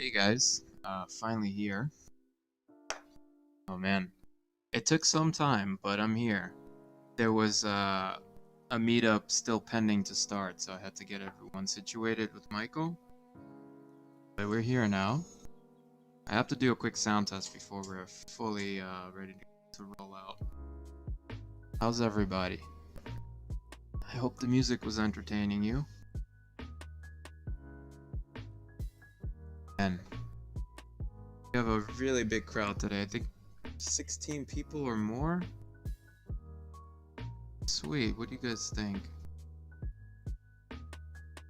Hey guys, finally here. Oh man, it took some time, but I'm here. There was a meetup still pending to start, so I had to get everyone situated with Michael. But we're here now. I have to do a quick sound test before we're fully ready to roll out. How's everybody? I hope the music was entertaining you. And we have a really big crowd today. I think 16 people or more. Sweet, what do you guys think?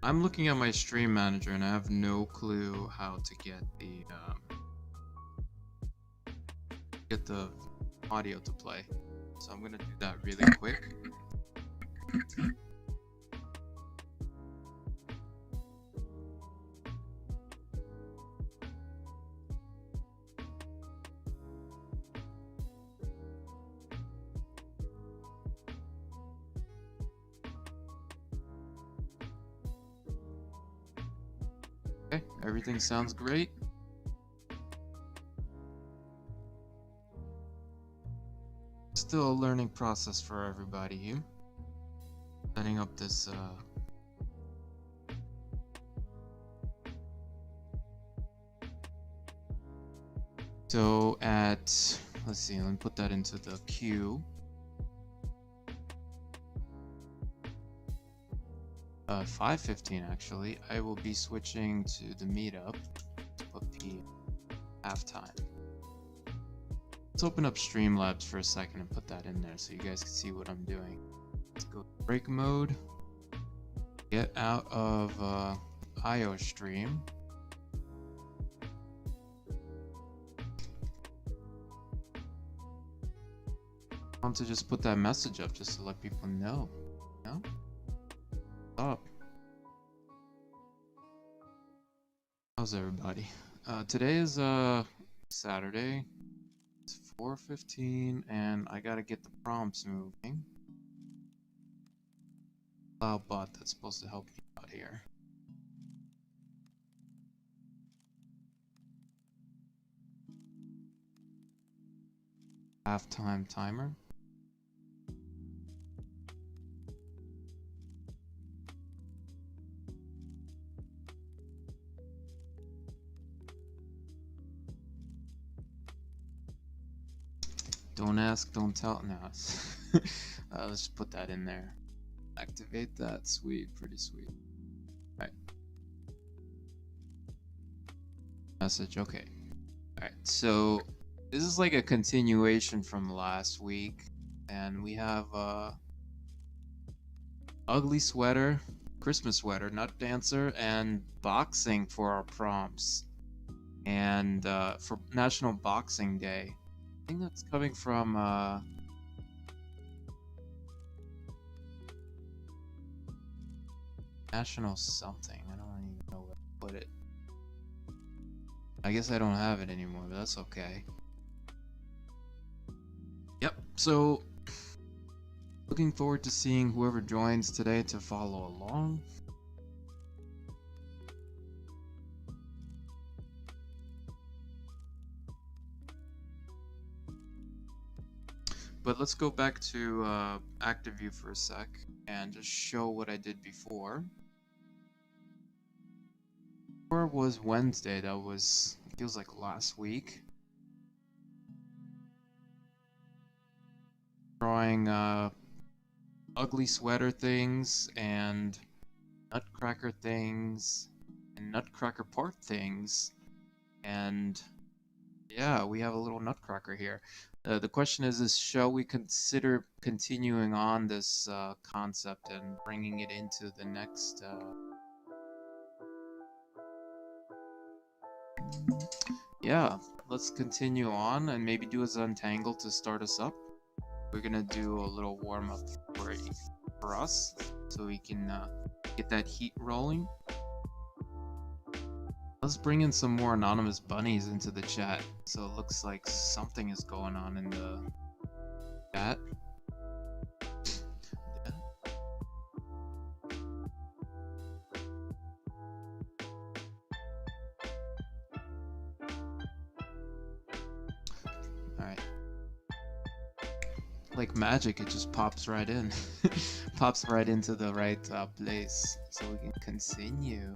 I'm looking at my stream manager and I have no clue how to get the audio to play. So I'm gonna do that really quick. Okay, everything sounds great. Still a learning process for everybody here. Setting up this so at, let's see, let me put that into the queue. 5:15 actually, I will be switching to the meetup to put the halftime. Let's open up Streamlabs for a second and put that in there so you guys can see what I'm doing. Let's go break mode, get out of IO stream. I want to just put that message up just to let people know. No? Up. How's everybody? Today is Saturday. It's 4:15 and I gotta get the prompts moving. Cloud bot that's supposed to help me out here. Halftime timer. Don't ask, don't tell. No, let's just put that in there. Activate that. Sweet, pretty sweet. All right. Message. Okay. All right. So this is like a continuation from last week, and we have ugly sweater, Christmas sweater, nut dancer, and boxing for our prompts, and for National Boxing Day. I think that's coming from National something. I don't even know where to put it. I guess I don't have it anymore, but that's okay. Yep, so looking forward to seeing whoever joins today to follow along. But let's go back to active view for a sec and just show what I did before. Before was Wednesday, that was, it feels like last week. Drawing ugly sweater things and Nutcracker things and Nutcracker part things. And yeah, we have a little Nutcracker here. The question is shall we consider continuing on this concept and bringing it into the next yeah, let's continue on and maybe do a Zentangle to start us up. We're gonna do a little warm-up for us so we can get that heat rolling. Let's bring in some more anonymous bunnies into the chat, so it looks like something is going on in the chat. like magic, it just pops right in. Pops right into the right place, so we can continue.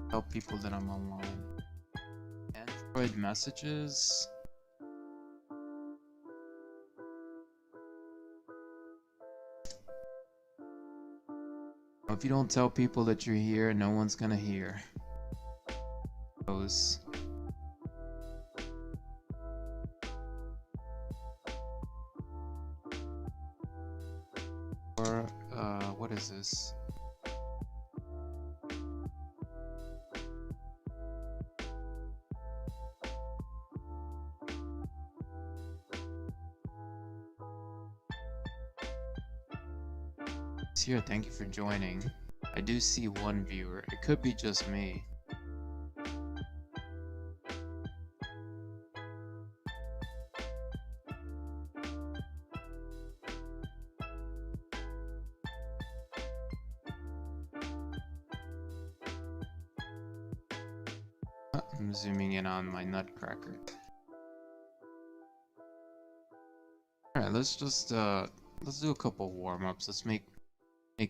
Tell people that I'm online. Android messages. If you don't tell people that you're here, no one's gonna hear. Those. Or what is this? Here, thank you for joining. I do see one viewer. It could be just me. I'm zooming in on my Nutcracker. Alright, let's just let's do a couple warm-ups. Let's make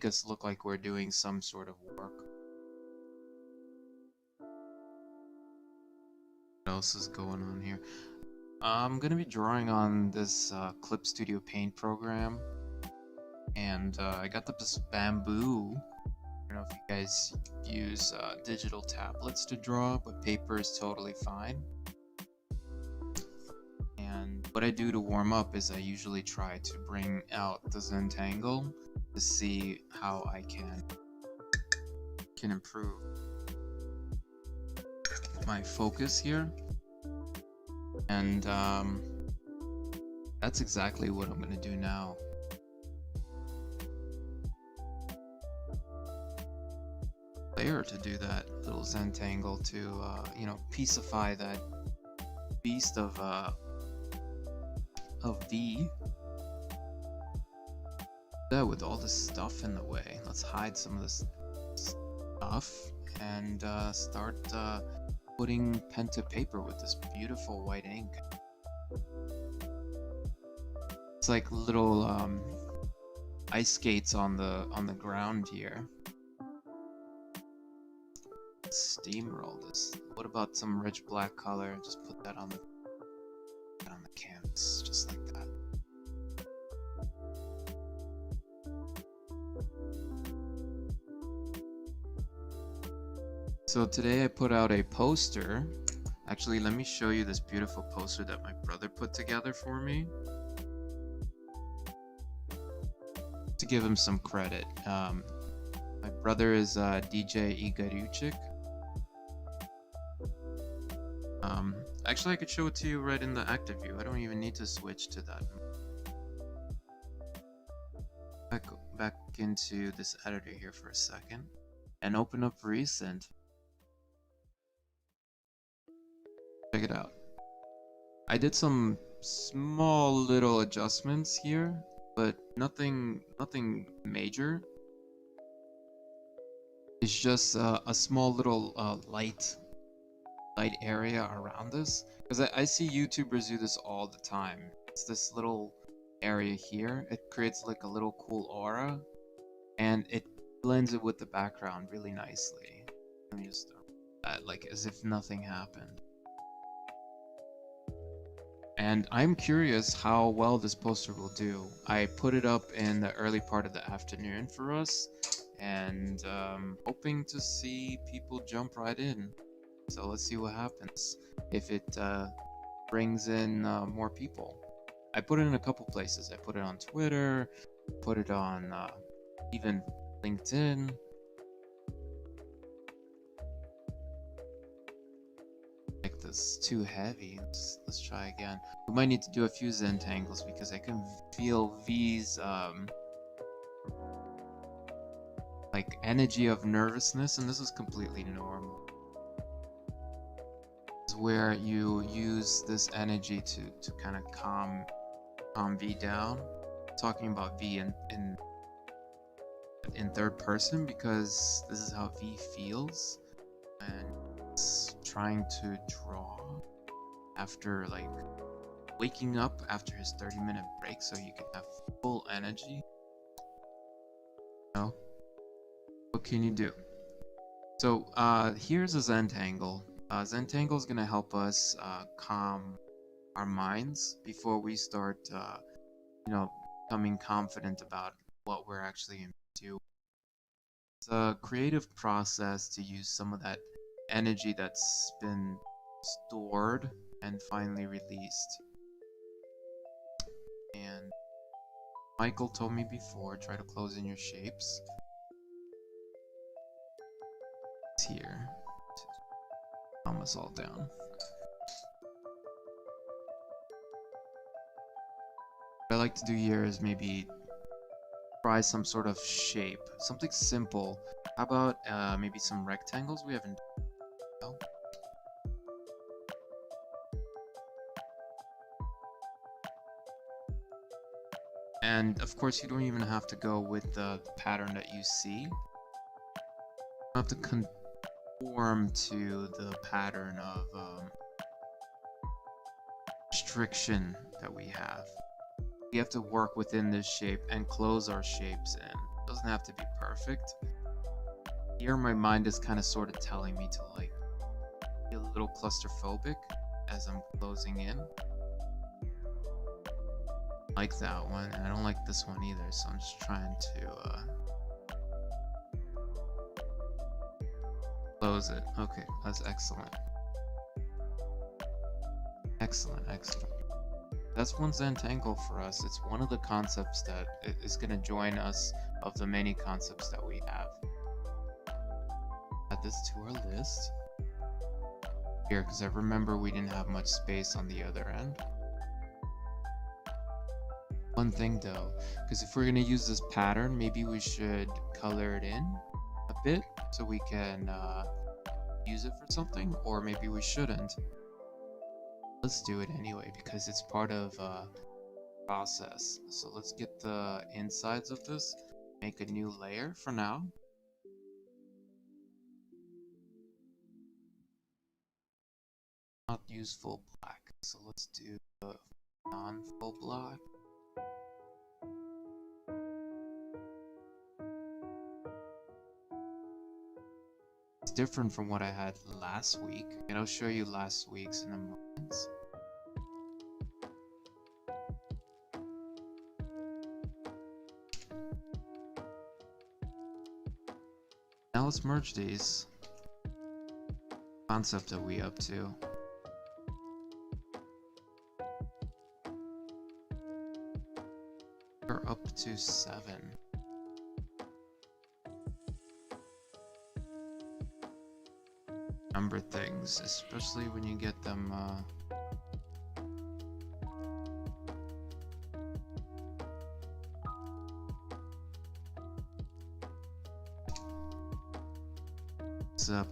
us look like we're doing some sort of work. What else is going on here? I'm gonna be drawing on this Clip Studio Paint program, and I got this bamboo. I don't know if you guys use digital tablets to draw, but paper is totally fine. And what I do to warm up is I usually try to bring out the Zentangle to see how I can improve my focus here. And that's exactly what I'm gonna do now. Layer to do that little Zentangle to you know, piecify that beast of V. That with all this stuff in the way, let's hide some of this stuff and start putting pen to paper with this beautiful white ink. It's like little ice skates on the ground here. Steamroll this. What about some rich black color? Just put that on the canvas, just like that. So today I put out a poster. Actually, let me show you this beautiful poster that my brother put together for me. To give him some credit, my brother is DJ Igaruchik. Actually, I could show it to you right in the active view. I don't even need to switch to that. Back into this editor here for a second and open up recent. Check it out. I did some small little adjustments here, but nothing major. It's just a small little light area around this, because I see YouTubers do this all the time. It's this little area here. It creates like a little cool aura, and it blends it with the background really nicely. Let me just like as if nothing happened. And I'm curious how well this poster will do. I put it up in the early part of the afternoon for us, and hoping to see people jump right in. So let's see what happens if it brings in more people. I put it in a couple places. I put it on Twitter, put it on even LinkedIn. Like this too heavy. Let's try again. We might need to do a few Zentangles because I can feel V's like energy of nervousness, and this is completely normal. Where you use this energy to kind of calm V down. I'm talking about V in third person because this is how V feels, and it's trying to draw after like waking up after his 30-minute break so you can have full energy. No? What can you do? So here's a Zentangle. Zentangle is gonna help us calm our minds before we start, becoming confident about what we're actually into. It's a creative process to use some of that energy that's been stored and finally released. And Michael told me before, try to close in your shapes. It's here to calm us all down. What I like to do here is maybe try some sort of shape, something simple. How about maybe some rectangles we haven't done? And of course, you don't even have to go with the pattern that you see. You don't have to conform to the pattern of restriction that we have. We have to work within this shape and close our shapes in. It doesn't have to be perfect. Here my mind is kind of sort of telling me to like be a little claustrophobic as I'm closing in. I like that one, and I don't like this one either, so I'm just trying to close it. Okay, that's excellent. Excellent. That's one Zentangle for us. It's one of the concepts that is going to join us of the many concepts that we have. Add this to our list here, because I remember we didn't have much space on the other end. One thing though, because if we're going to use this pattern, maybe we should color it in a bit so we can use it for something, or maybe we shouldn't. Let's do it anyway because it's part of process. So let's get the insides of this, make a new layer for now. Not use full black, so let's do the non-full black. It's different from what I had last week, and I'll show you last week's in a moment. Now let's merge these. Concept are we up to? We're up to 7. Number things, especially when you get them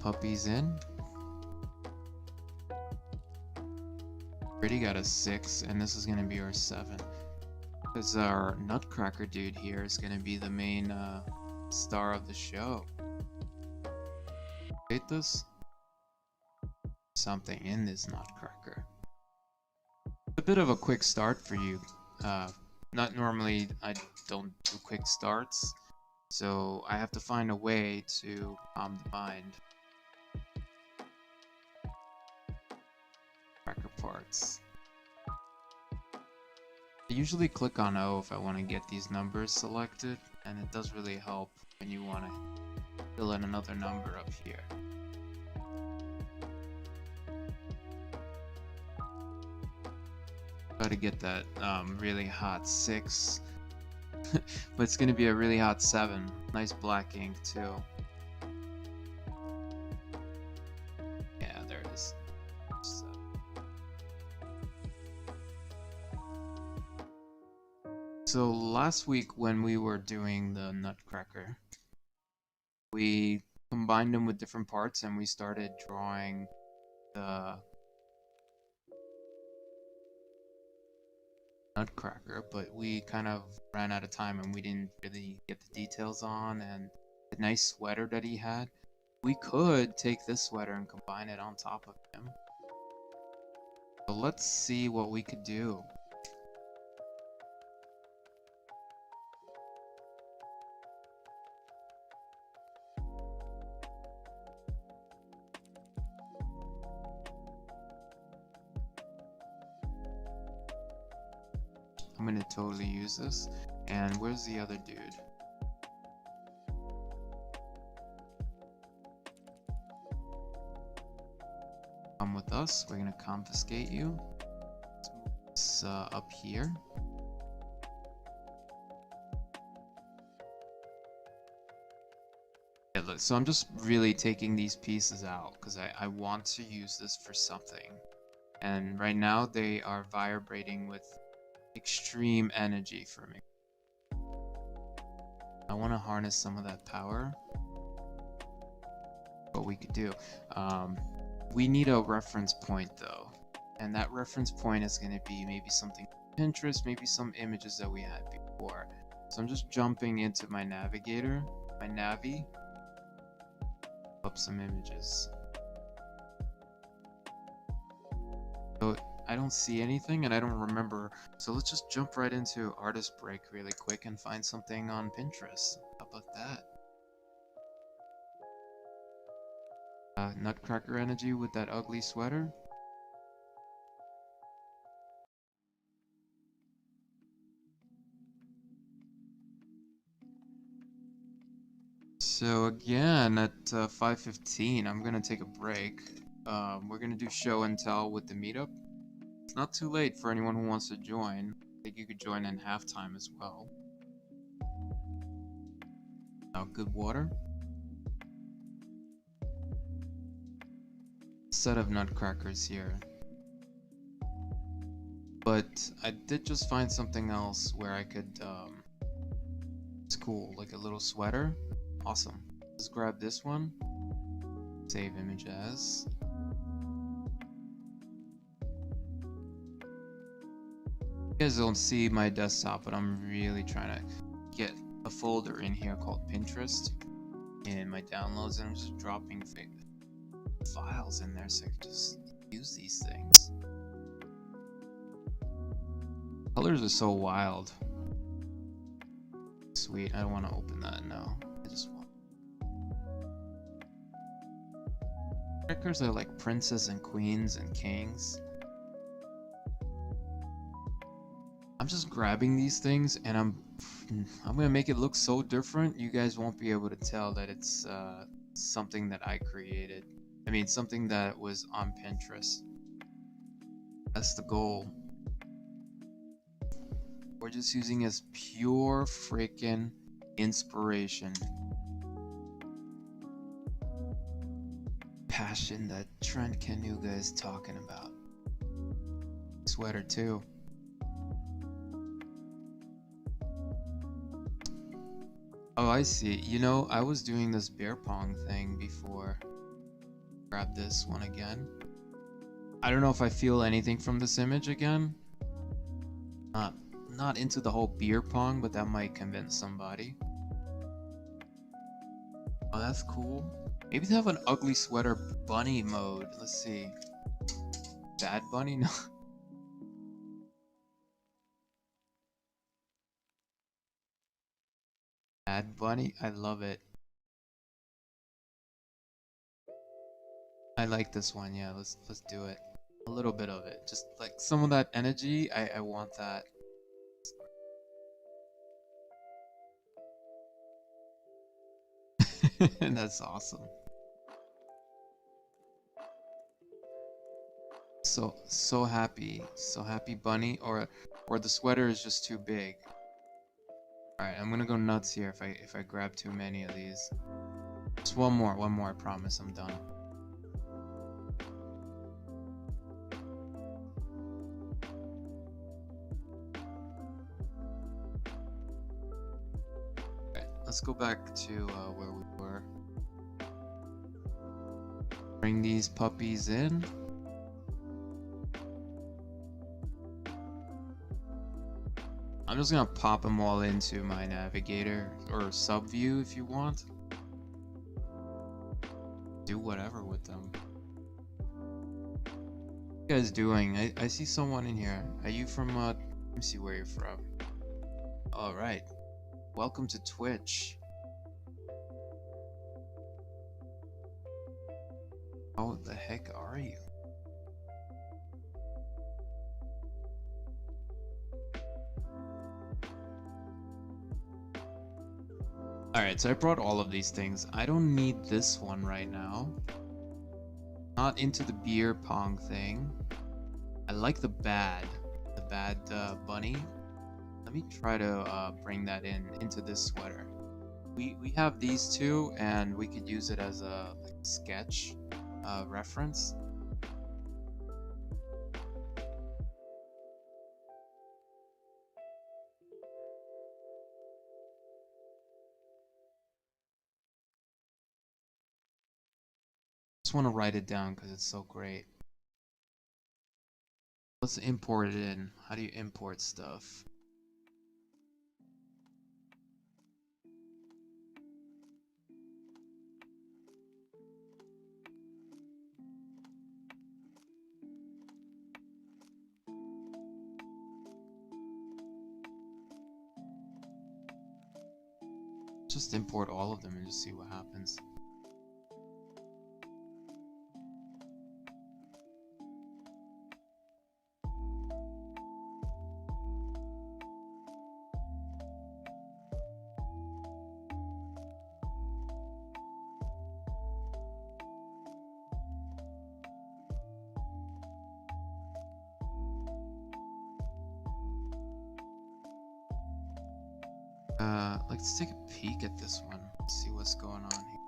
puppies in. Already got a 6, and this is gonna be our 7. Because our Nutcracker dude here is gonna be the main star of the show. Hate this? Something in this Nutcracker. A bit of a quick start for you. Not normally, I don't do quick starts, so I have to find a way to calm the mind. Cracker parts. I usually click on O if I want to get these numbers selected, and it does really help when you want to fill in another number up here. Try to get that really hot 6, but it's going to be a really hot 7. Nice black ink too. Yeah, there it is. So last week when we were doing the Nutcracker, we combined them with different parts and we started drawing the Nutcracker, but we kind of ran out of time and we didn't really get the details on, and the nice sweater that he had, we could take this sweater and combine it on top of him. So let's see what we could do. I'm gonna totally use this. And where's the other dude? Come with us. We're gonna confiscate you. Let's move this up here. Yeah, look, so I'm just really taking these pieces out because I want to use this for something. And right now they are vibrating with extreme energy for me. I want to harness some of that power. What we could do. We need a reference point though. And that reference point is going to be maybe something Pinterest, maybe some images that we had before. So I'm just jumping into my navigator, my Navi, up some images. So I don't see anything and I don't remember. So let's just jump right into artist break really quick and find something on Pinterest. How about that? Nutcracker energy with that ugly sweater. So again, at 5:15, I'm gonna take a break. We're gonna do show and tell with the meetup. It's not too late for anyone who wants to join. I think you could join in halftime as well. Now, good water. Set of nutcrackers here. But I did just find something else where I could, it's cool, like a little sweater. Awesome. Let's grab this one. Save image as. You guys don't see my desktop, but I'm really trying to get a folder in here called Pinterest in my downloads, and I'm just dropping files in there so I can just use these things. Colors are so wild. Sweet, I don't want to open that now. I just want. Characters are like princes and queens and kings. I'm just grabbing these things and I'm gonna make it look so different you guys won't be able to tell that it's something that I created. I mean something that was on Pinterest. That's the goal. We're just using as pure freaking inspiration. Passion that Trent Kanuga is talking about. Sweater too. Oh, I see. You know, I was doing this beer pong thing before. Grab this one again. I don't know if I feel anything from this image again. Not into the whole beer pong, but that might convince somebody. Oh, that's cool. Maybe they have an ugly sweater bunny mode. Let's see. Bad bunny? No. Bad bunny? I love it. I like this one. Yeah, let's do it. A little bit of it. Just like some of that energy. I want that. That's awesome. So happy bunny, or the sweater is just too big. All right, I'm gonna go nuts here if I grab too many of these. Just one more, I promise I'm done. Okay, let's go back to where we were. Bring these puppies in. I'm just gonna pop them all into my navigator or sub view if you want. do whatever with them. What are you guys doing? I see someone in here. Are you from, let me see where you're from. Alright. Welcome to Twitch. How the heck are you? Alright, so I brought all of these things. I don't need this one right now. Not into the beer pong thing. I like the bad bunny. Let me try to bring that into this sweater. We have these two, and we could use it as a like, sketch reference. Just want to write it down because it's so great. Let's import it in. How do you import stuff? Just import all of them and just see what happens. Let's take a peek at this one. See what's going on here.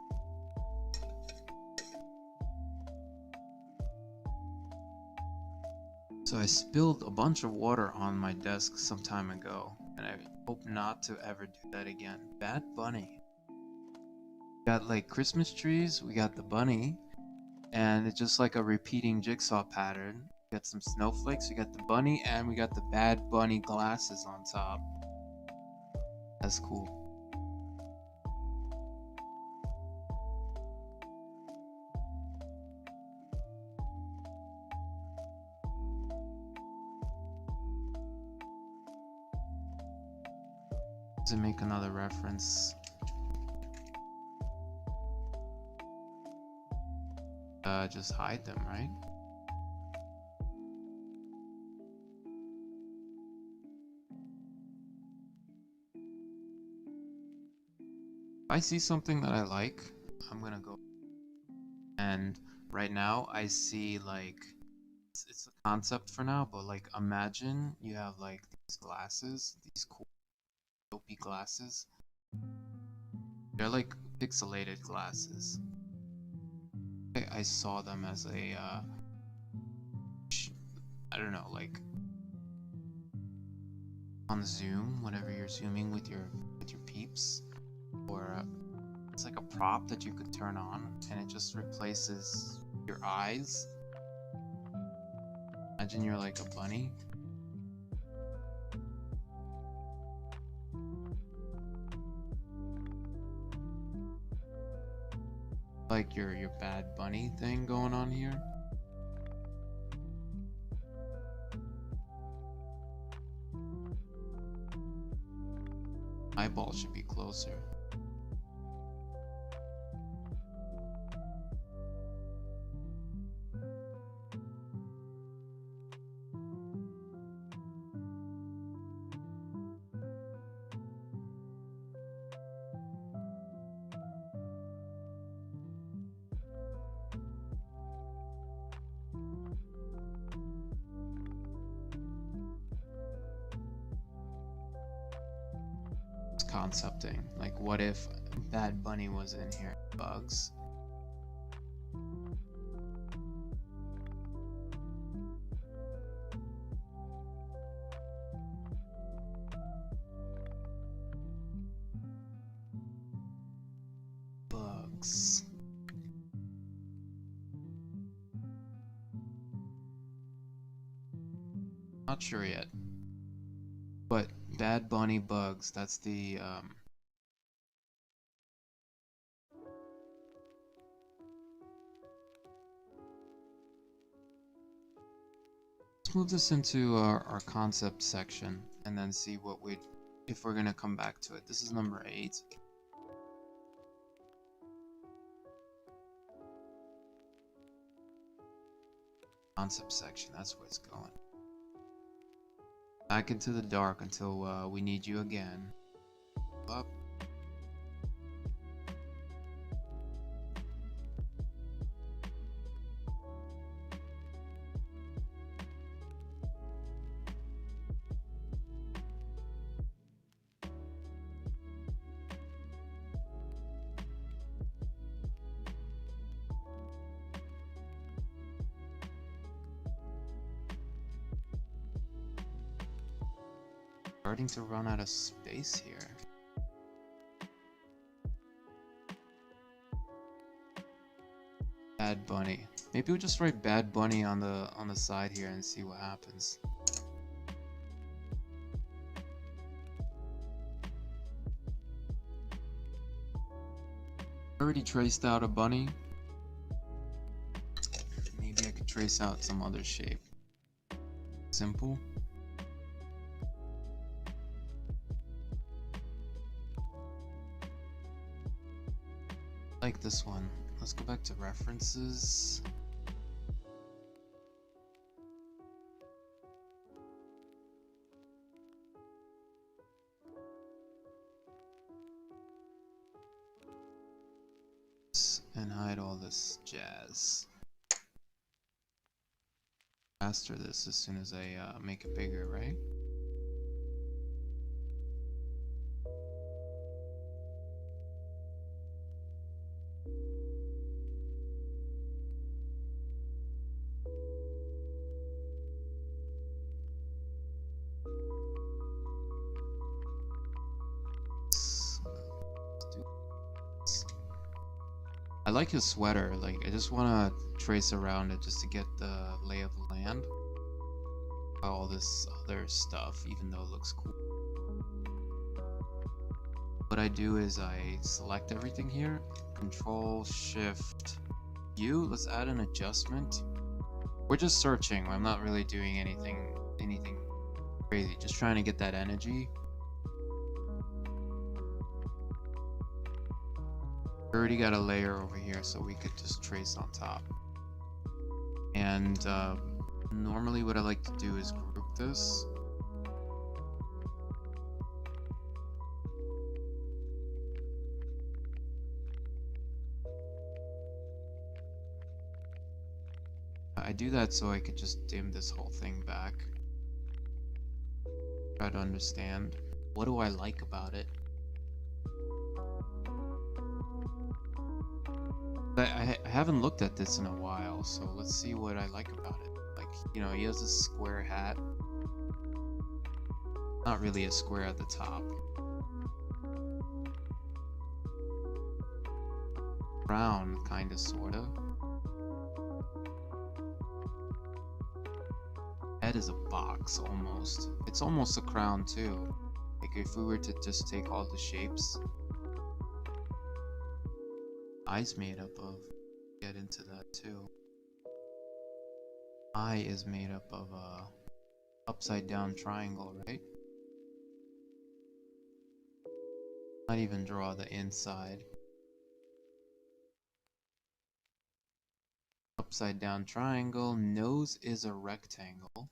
So I spilled a bunch of water on my desk some time ago, and I hope not to ever do that again. Bad bunny. We got like Christmas trees, we got the bunny, and it's just like a repeating jigsaw pattern. We got some snowflakes, we got the bunny, and we got the bad bunny glasses on top. That's cool. To make another reference. Just hide them, right? If I see something that I like, I'm gonna go. And right now I see like it's a concept for now, but like imagine you have like these glasses, these cool dopey glasses. They're like pixelated glasses. I saw them as a I don't know, like on Zoom whenever you're zooming with your peeps, or it's like a prop that you could turn on and it just replaces your eyes. Imagine you're like a bunny. Like your bad bunny thing going on here. Eyeball should be closer. Concepting, like what if Bad Bunny was in here? Bugs. Bugs. Not sure yet. But Bad Bunny Bugs, that's the, Let's move this into our concept section and then see what if we're gonna come back to it. This is number 8. Concept section, that's where it's going. Back into the dark until we need you again. Up. Starting to run out of space here. Bad Bunny. Maybe we'll just write Bad Bunny on the side here and see what happens. Already traced out a bunny. Maybe I could trace out some other shape. Simple. Like this one. Let's go back to references. And hide all this jazz. Master this as soon as I make it bigger, right? I like his sweater. Like, I just want to trace around it just to get the lay of the land. All this other stuff, even though it looks cool. What I do is I select everything here, Control Shift U. Let's add an adjustment. We're just searching. I'm not really doing anything crazy. Just trying to get that energy. We already got a layer over here, so we could just trace on top. And normally what I like to do is group this. I do that so I could just dim this whole thing back. Try to understand, what do I like about it? I haven't looked at this in a while, so let's see what I like about it. Like, you know, he has a square hat. Not really a square at the top. Brown, kinda, sorta. Head is a box, almost. It's almost a crown, too. Like, if we were to just take all the shapes. Eyes made up of, get into that too. Eye is made up of a upside down triangle, right? Not even draw the inside. Upside down triangle. Nose is a rectangle.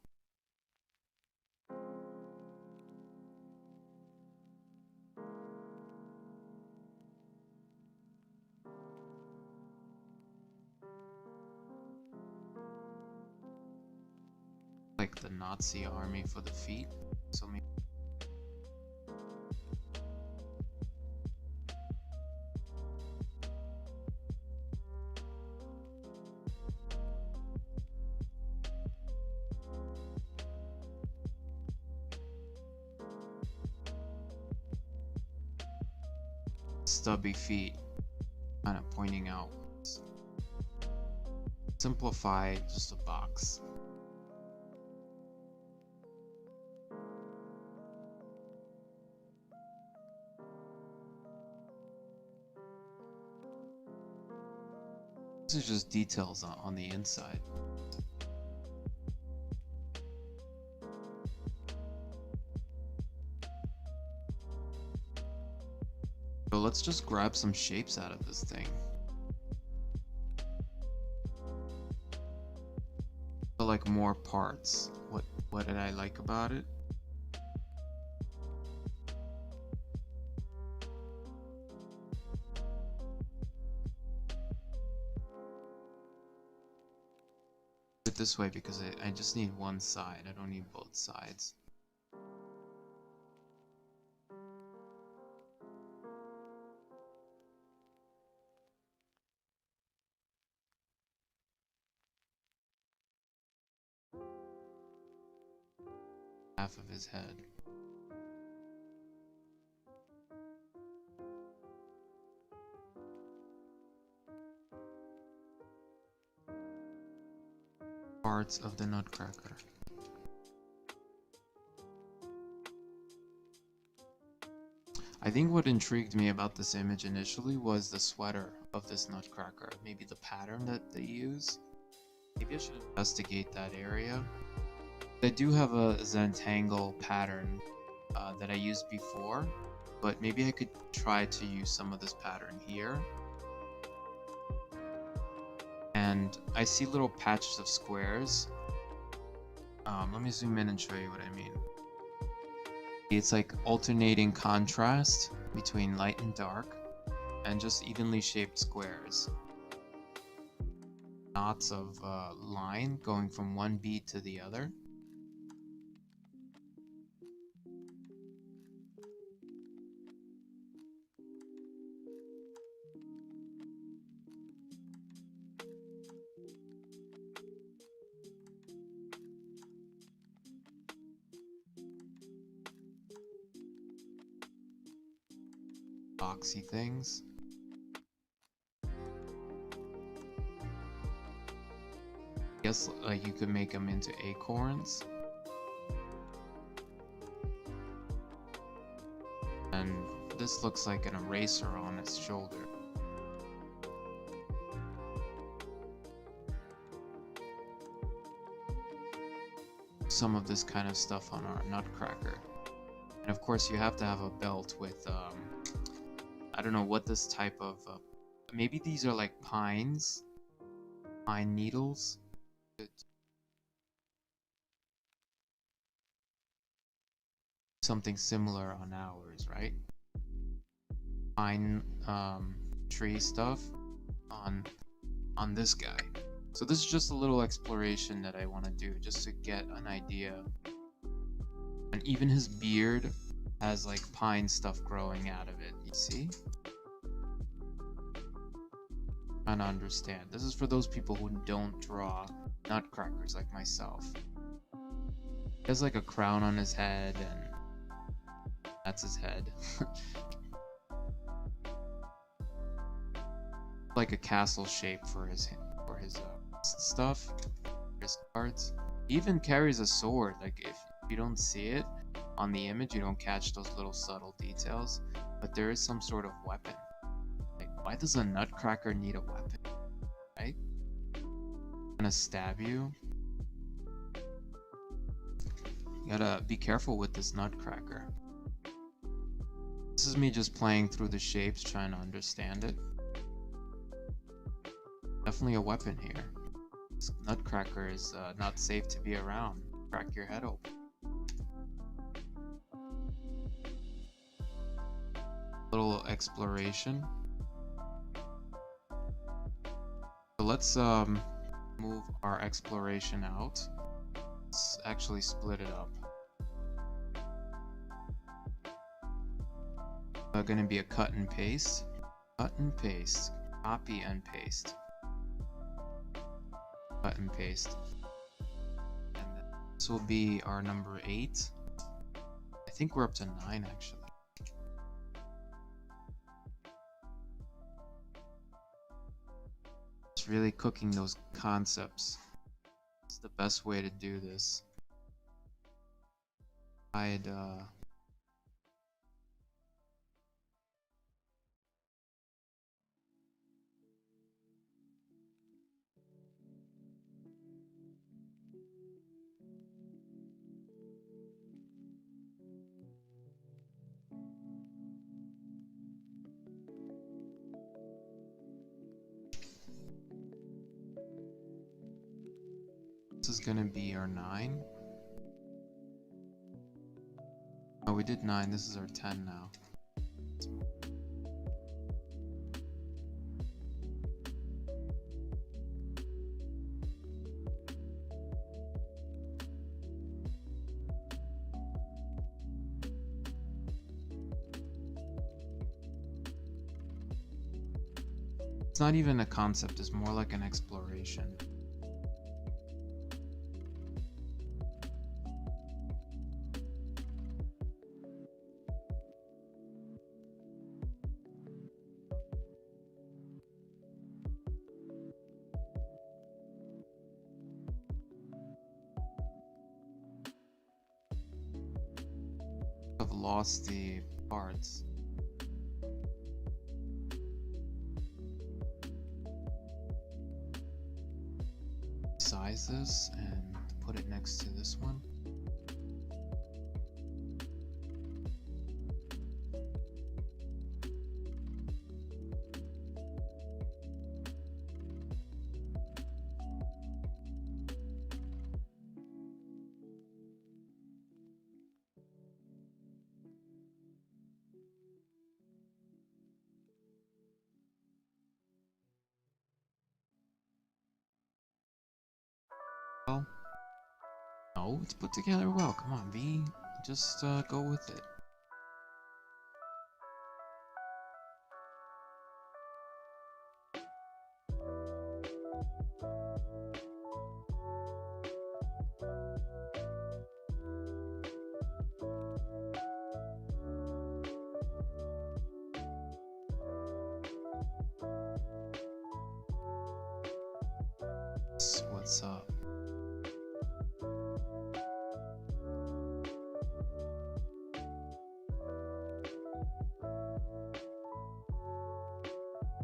Like the Nazi army for the feet. So maybe stubby feet, kind of pointing out. Simplify, just a box. This is just details on the inside. So let's just grab some shapes out of this thing. So like more parts. What did I like about it? It this way because I just need one side. I don't need both sides. Half of his head. Parts of the Nutcracker. I think what intrigued me about this image initially was the sweater of this Nutcracker. Maybe the pattern that they use. Maybe I should investigate that area. I do have a Zentangle pattern that I used before, but maybe I could try to use some of this pattern here. And I see little patches of squares. Let me zoom in and show you what I mean. It's like alternating contrast between light and dark, and just evenly shaped squares. Knots of line going from one bead to the other. Boxy things. I guess like you could make them into acorns. And this looks like an eraser on its shoulder. Some of this kind of stuff on our Nutcracker. And of course you have to have a belt with I don't know what this type of maybe these are like pine needles. Something similar on ours, right? Pine tree stuff on this guy. So this is just a little exploration that I want to do just to get an idea. And even his beard has like pine stuff growing out of it, you see? Trying to understand. This is for those people who don't draw Nutcrackers like myself. He has like a crown on his head, and that's his head. Like a castle shape for his stuff, his cards. He even carries a sword. Like if you don't see it on the image, you don't catch those little subtle details, but there is some sort of weapon. Like, why does a Nutcracker need a weapon, right? Gonna stab you. You gotta be careful with this Nutcracker. This is me just playing through the shapes, trying to understand it. Definitely a weapon here. This Nutcracker is not safe to be around. Crack your head open. Little exploration. So let's move our exploration out. Let's actually split it up. Gonna be a cut and paste. Cut and paste. Copy and paste. Cut and paste. And this will be our number 8. I think we're up to 9 actually. It's really cooking those concepts. It's the best way to do this. I'd is gonna be our 9. Oh, we did 9. This is our 10 now. It's not even a concept, it's more like an exploration. I've lost the parts. Size this and put it next to this one. Well, no, it's put together well. Come on, V. Just go with it. What's up?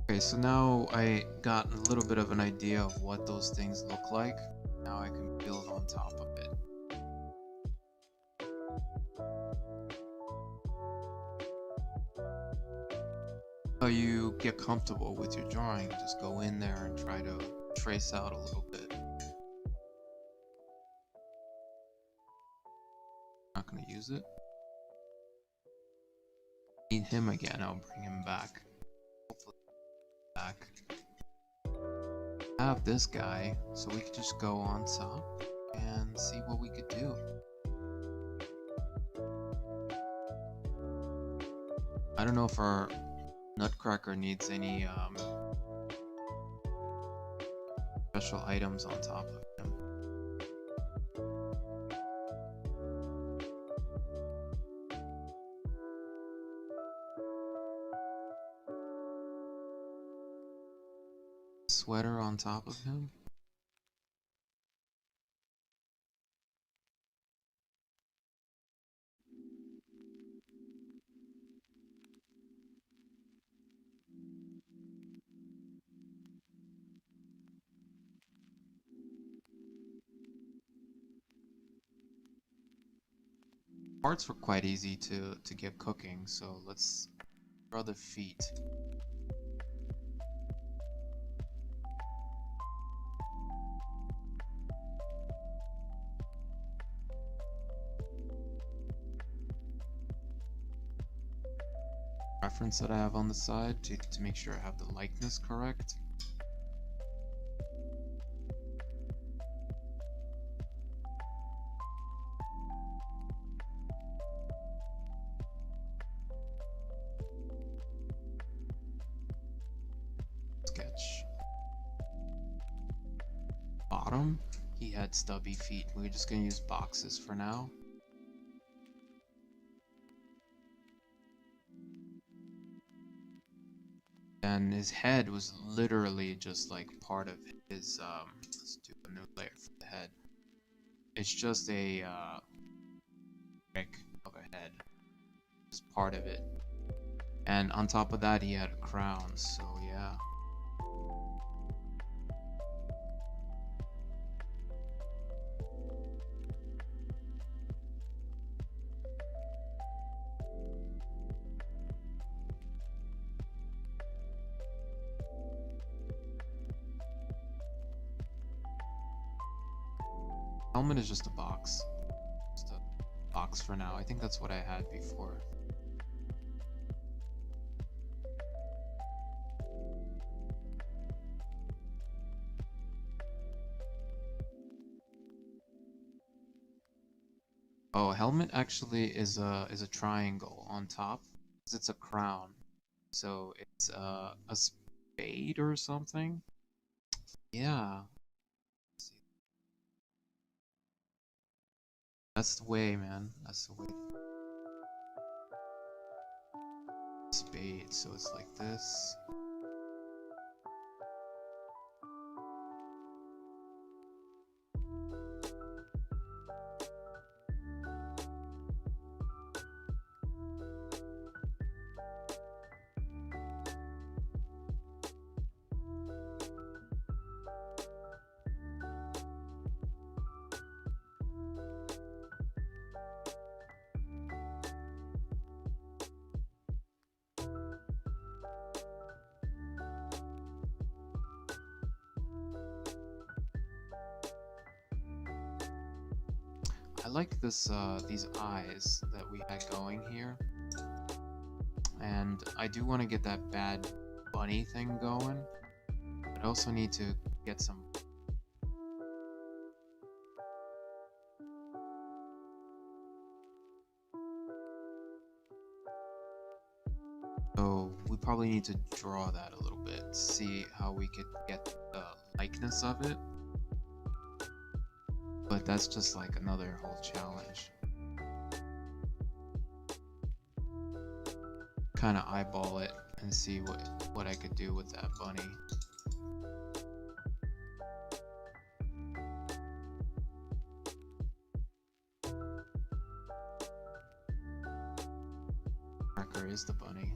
Okay, so now I got a little bit of an idea of what those things look like. Now I can build on top of it. How you get comfortable with your drawing, just go in there and try to trace out a little bit. Not gonna use it. Need him again, I'll bring him back. Hopefully back. Have this guy, so we could just go on top and see what we could do. I don't know if our Nutcracker needs any special items on top of him. Sweater on top of him. Parts were quite easy to get cooking, so let's draw the feet. Reference that I have on the side to make sure I have the likeness correct. Sketch. Bottom, he had stubby feet. We're just gonna use boxes for now. And his head was literally just like part of his let's do a new layer for the head. It's just a brick of a head. Just part of it. And on top of that he had a crown, so yeah. helmet is just a box. Just a box for now. I think that's what I had before. Oh, a helmet actually is a triangle on top. 'Cause it's a crown. So it's a spade or something. Yeah. Let's see. That's the way, man. That's the way. Spade. So it's like this. I like this these eyes that we had going here. And I do want to get that bad bunny thing going. But I also need to get some. So we probably need to draw that a little bit, see how we could get the likeness of it. But that's just like another whole challenge. Kind of eyeball it and see what I could do with that bunny. Nutcracker is the bunny.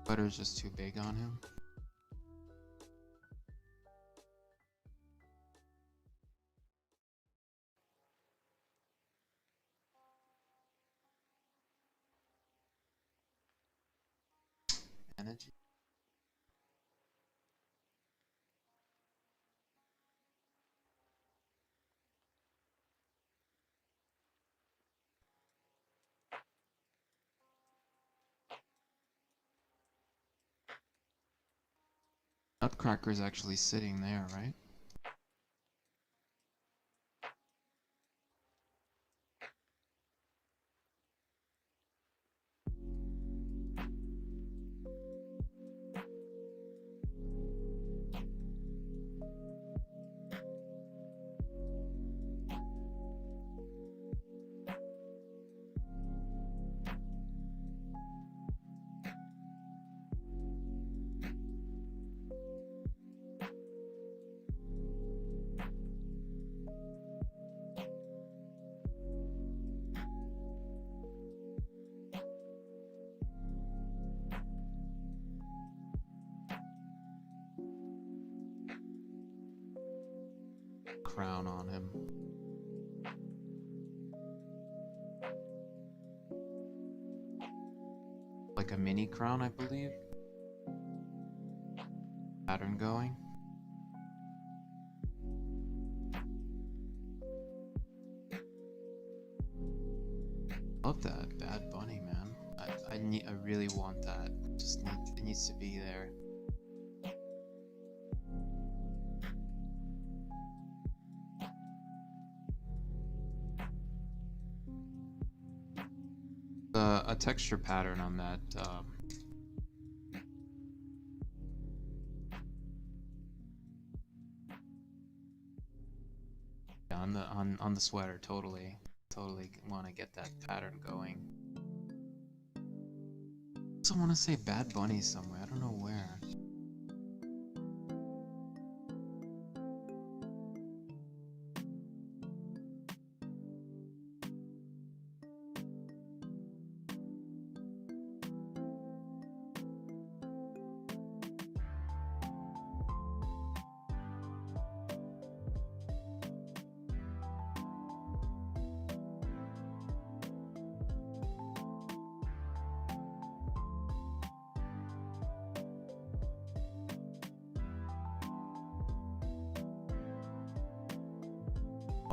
Butter's just too big on him. Energy. Nutcracker's actually sitting there, right? Crown on him. Like a mini crown, I believe. Pattern going. Love that bad bunny, man. I really want that. It needs to be there. A texture pattern on that. Yeah, on the sweater, totally want to get that pattern going. I also want to say Bad Bunny somewhere. I don't know where.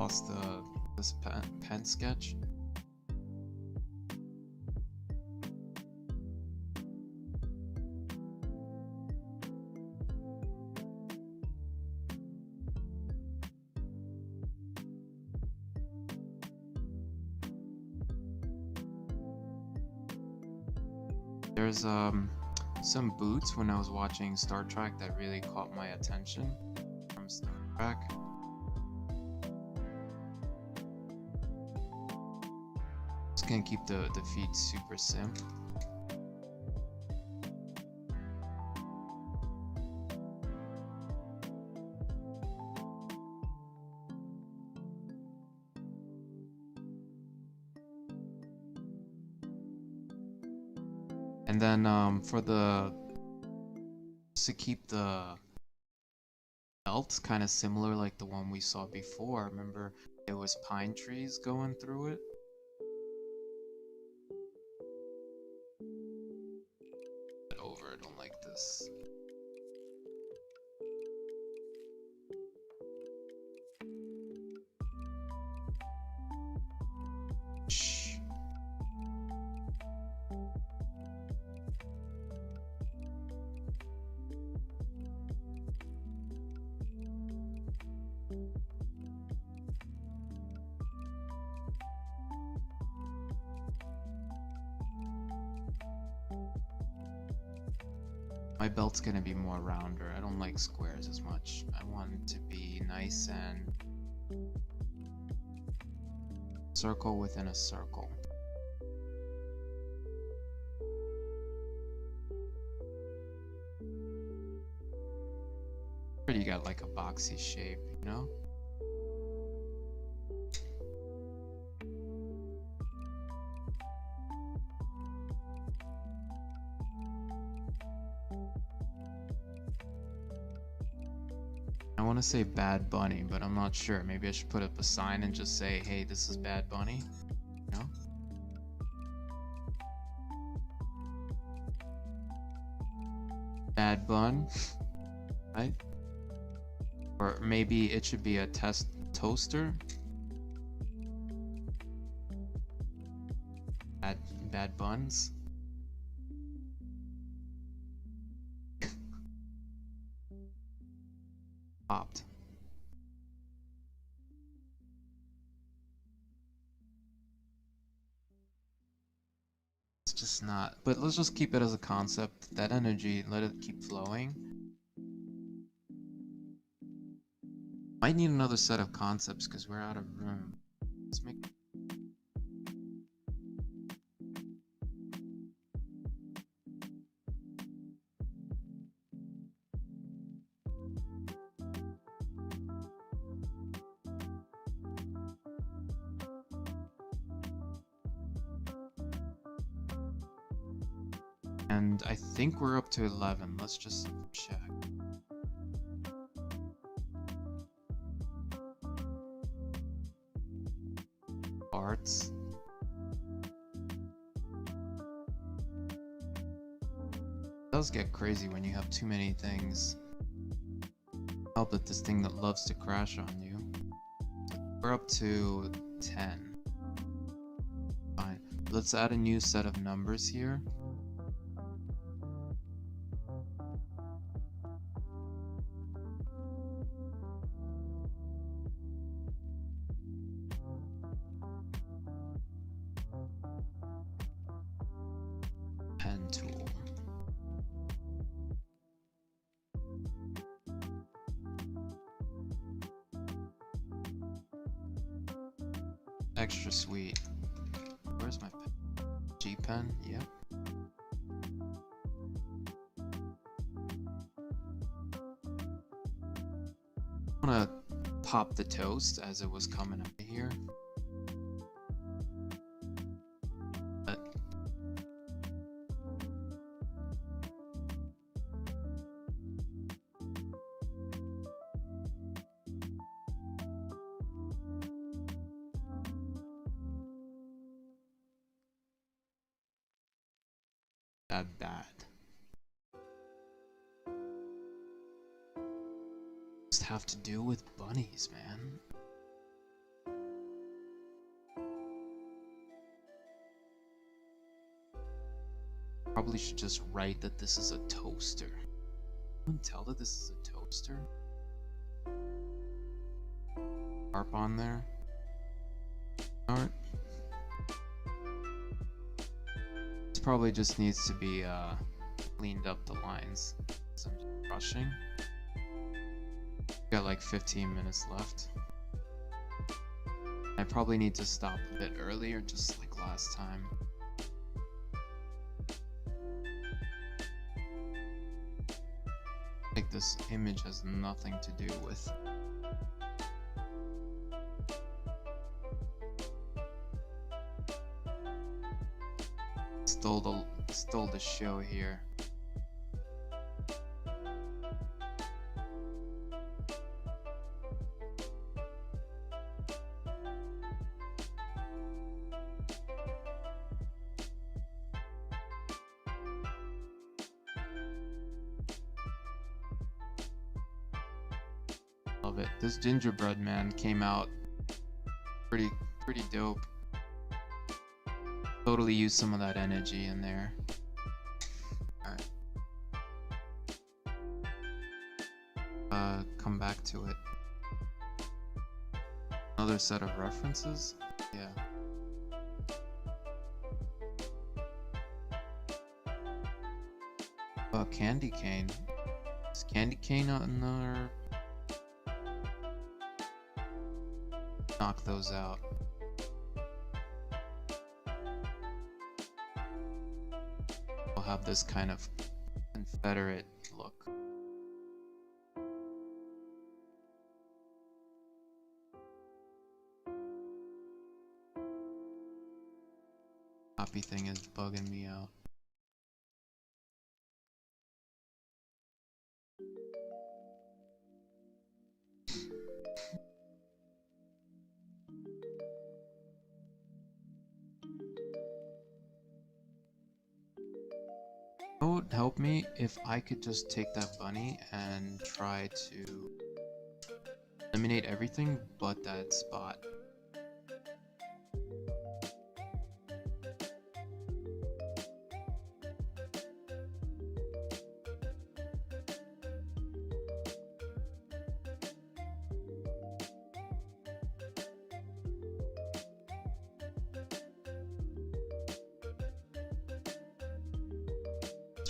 lost this pen sketch. There's some boots when I was watching Star Trek that really caught my attention from Star Trek. Just gonna keep the feet super simple. And then to keep the belt kind of similar like the one we saw before. Remember, it was pine trees going through it. Over, I don't like this. Shh. My belt's gonna be more rounder. I don't like squares as much. I want it to be nice and circle within a circle. Pretty got like a boxy shape, you know? I want to say Bad Bunny, but I'm not sure. Maybe I should put up a sign and just say, hey, this is Bad Bunny. You know? Bad Bun. Right? Or maybe it should be a test toaster. Bad buns. Popped. It's just not, but let's just keep it as a concept. That energy, let it keep flowing. Might need another set of concepts because we're out of room. Let's make and I think we're up to 11. Let's just check. Arts. It does get crazy when you have too many things. Help that this thing that loves to crash on you. We're up to 10. Fine. Let's add a new set of numbers here. Pen tool. Extra sweet. Where's my pen? G pen? Yep. I'm gonna pop the toast as it was coming up here. That bad. Just have to deal with bunnies, man. Probably should just write that this is a toaster. Can you tell that this is a toaster? Harp on there. Alright. This probably just needs to be cleaned up the lines. So I'm just rushing. Got like 15 minutes left. I probably need to stop a bit earlier, just like last time. Like this image has nothing to do with. Stole the show here. Love it. This gingerbread man came out pretty dope. Totally used some of that energy in there. Alright. Come back to it. Another set of references? Yeah. Candy cane. Is candy cane another? Knock those out. We'll have this kind of Confederate look. Copy thing is bugging me out. It would help me if I could just take that bunny and try to eliminate everything but that spot.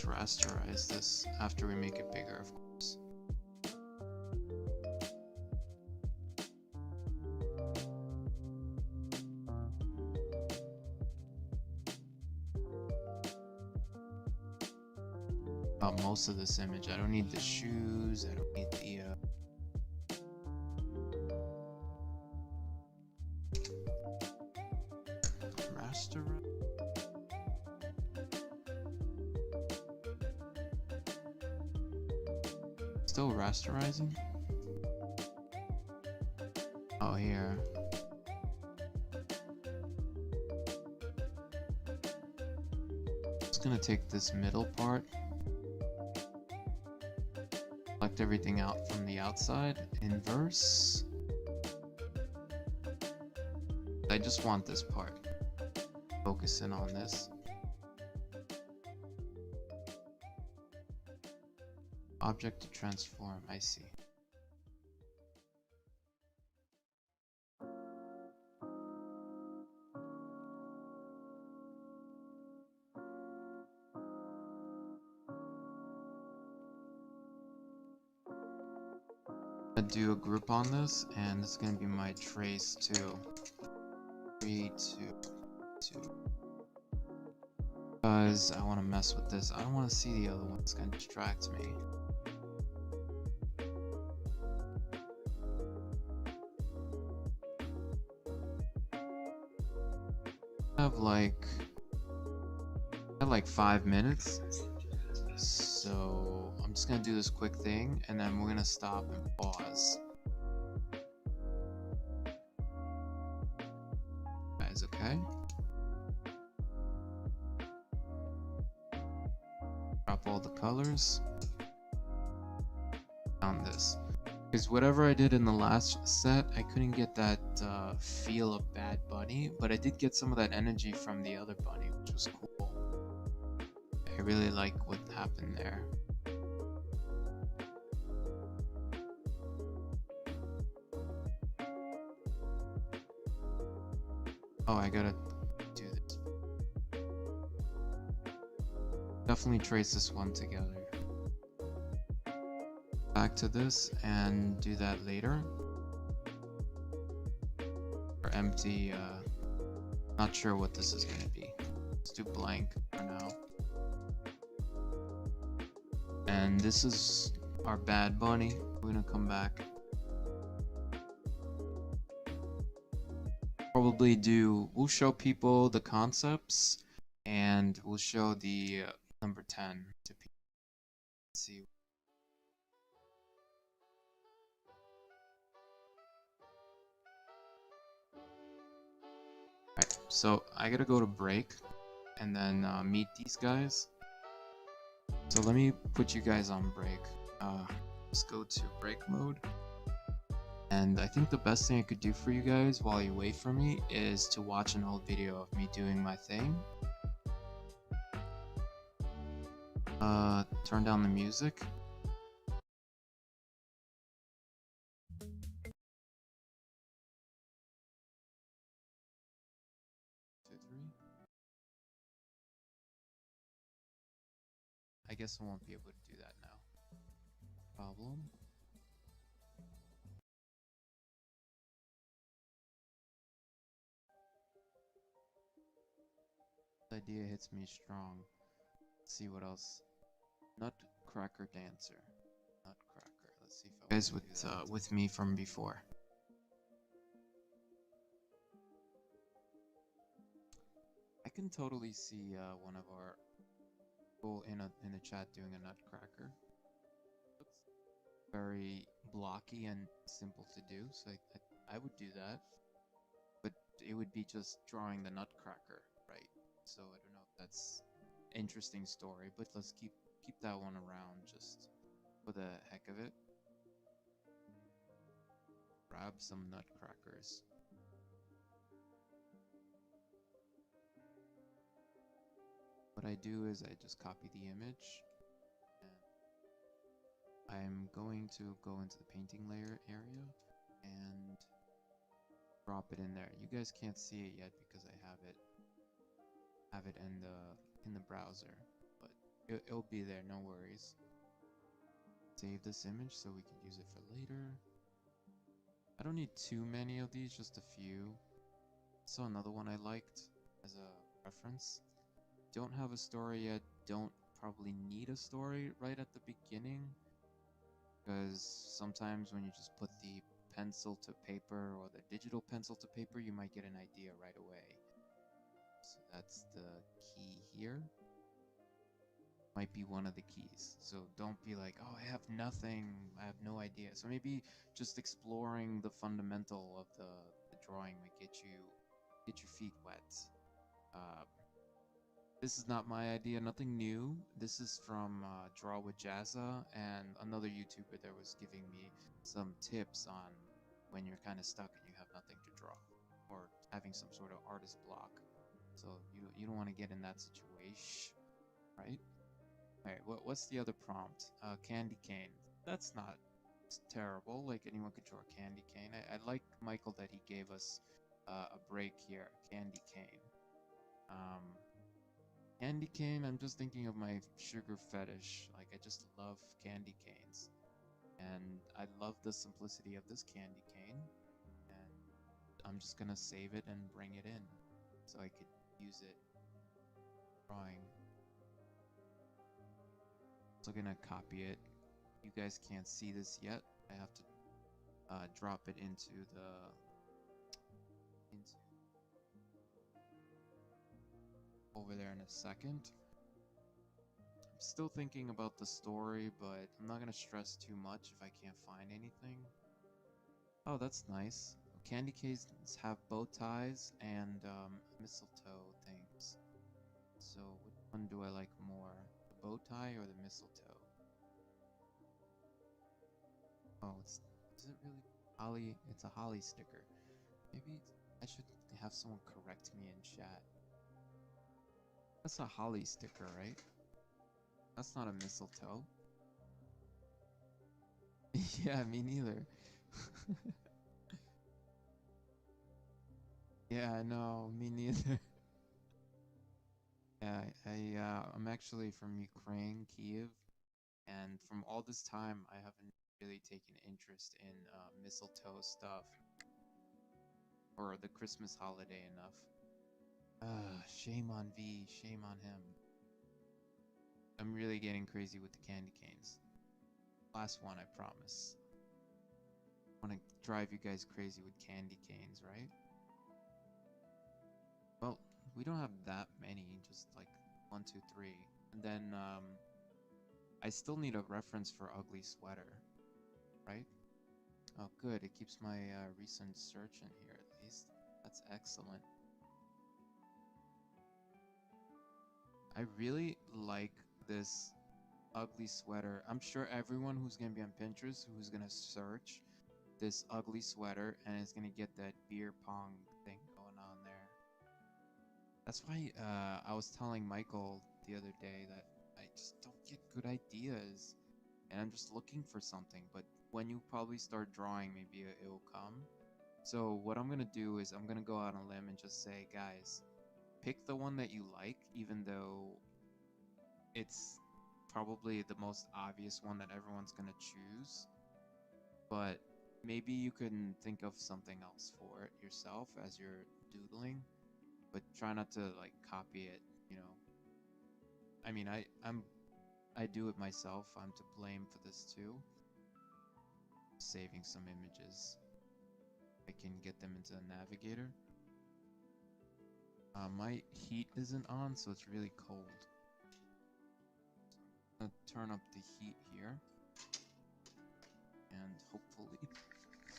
Rasterize this after we make it bigger, of course. About most of this image, I don't need the shoes, I don't need the rasterize. Still rasterizing? Oh, here. Just gonna take this middle part, select everything out from the outside, inverse. I just want this part. Focus in on this. Object to transform, I see. I'm gonna do a group on this, and this is gonna be my trace too. 3, 2, 2. Because I want to mess with this. I don't want to see the other one. It's gonna distract me. I have like 5 minutes, so I'm just gonna do this quick thing and then we're gonna stop and pause. Guys, okay? Drop all the colors on this. Because whatever I did in the last set, I couldn't get that feel of Bad Bunny, but I did get some of that energy from the other bunny, which was cool. Here really like what happened there. Oh, I gotta do this. Definitely trace this one together. Back to this and do that later. Or empty, not sure what this is gonna be. Let's do blank for now. And this is our bad bunny. We're gonna come back. Probably we'll show people the concepts and we'll show the number 10 to people. Let's see. Alright, so I gotta go to break and then meet these guys. So let me put you guys on break. Let's go to break mode. And I think the best thing I could do for you guys while you wait for me is to watch an old video of me doing my thing. Turn down the music. I guess I won't be able to do that now. Problem. This idea hits me strong. Let's see what else. Nutcracker dancer. Nutcracker. Let's see if I guys with me from before. I can totally see one of our people in the chat doing a Nutcracker. Looks very blocky and simple to do, so I would do that. But it would be just drawing the Nutcracker, right? So I don't know if that's an interesting story, but let's keep that one around just for the heck of it. Grab some Nutcrackers. What I do is I just copy the image and I'm going to go into the painting layer area and drop it in there. You guys can't see it yet because I have it in the browser, but it'll be there, no worries. Save this image so we can use it for later. I don't need too many of these, just a few. So another one I liked as a reference. Don't have a story yet, don't probably need a story right at the beginning, because sometimes when you just put the pencil to paper or the digital pencil to paper, you might get an idea right away. So that's the key here. Might be one of the keys. So don't be like, oh, I have nothing, I have no idea. So maybe just exploring the fundamental of the drawing might get your feet wet. This is not my idea, nothing new. This is from Draw with Jazza and another YouTuber that was giving me some tips on when you're kind of stuck and you have nothing to draw or having some sort of artist block. So you don't want to get in that situation, right? Alright, what's the other prompt? Candy cane. That's not terrible, like anyone could draw a candy cane. I like Michael that he gave us a break here, candy cane. Candy cane, I'm just thinking of my sugar fetish. Like, I just love candy canes. And I love the simplicity of this candy cane. And I'm just gonna save it and bring it in so I could use it drawing. So I'm gonna copy it. You guys can't see this yet. I have to drop it into over there in a second. I'm still thinking about the story, but I'm not gonna stress too much if I can't find anything. Oh, that's nice. Candy canes have bow ties and mistletoe things. So which one do I like more? The bow tie or the mistletoe? Oh, is it really holly? It's a holly sticker. Maybe I should have someone correct me in chat. That's a holly sticker, right? That's not a mistletoe. Yeah, me neither. Yeah, no, me neither. Yeah, I'm actually from Ukraine, Kiev, and from all this time, I haven't really taken interest in mistletoe stuff or the Christmas holiday enough. Shame on V, shame on him. I'm really getting crazy with the candy canes. Last one, I promise. I want to drive you guys crazy with candy canes, right? Well, we don't have that many, just like 1, 2, 3. And then, I still need a reference for ugly sweater, right? Oh, good. It keeps my recent search in here at least. That's excellent. I really like this ugly sweater. I'm sure everyone who's gonna be on Pinterest who's gonna search this ugly sweater and is gonna get that beer pong thing going on there. That's why I was telling Michael the other day that I just don't get good ideas and I'm just looking for something, but when you probably start drawing, maybe it will come. So what I'm gonna do is I'm gonna go out on a limb and just say, guys, pick the one that you like, even though it's probably the most obvious one that everyone's gonna choose. But maybe you can think of something else for it yourself as you're doodling, but try not to like copy it, you know. I mean, I do it myself. I'm to blame for this too. Saving some images. I can get them into the navigator. My heat isn't on, so it's really cold. I'm gonna turn up the heat here. And hopefully...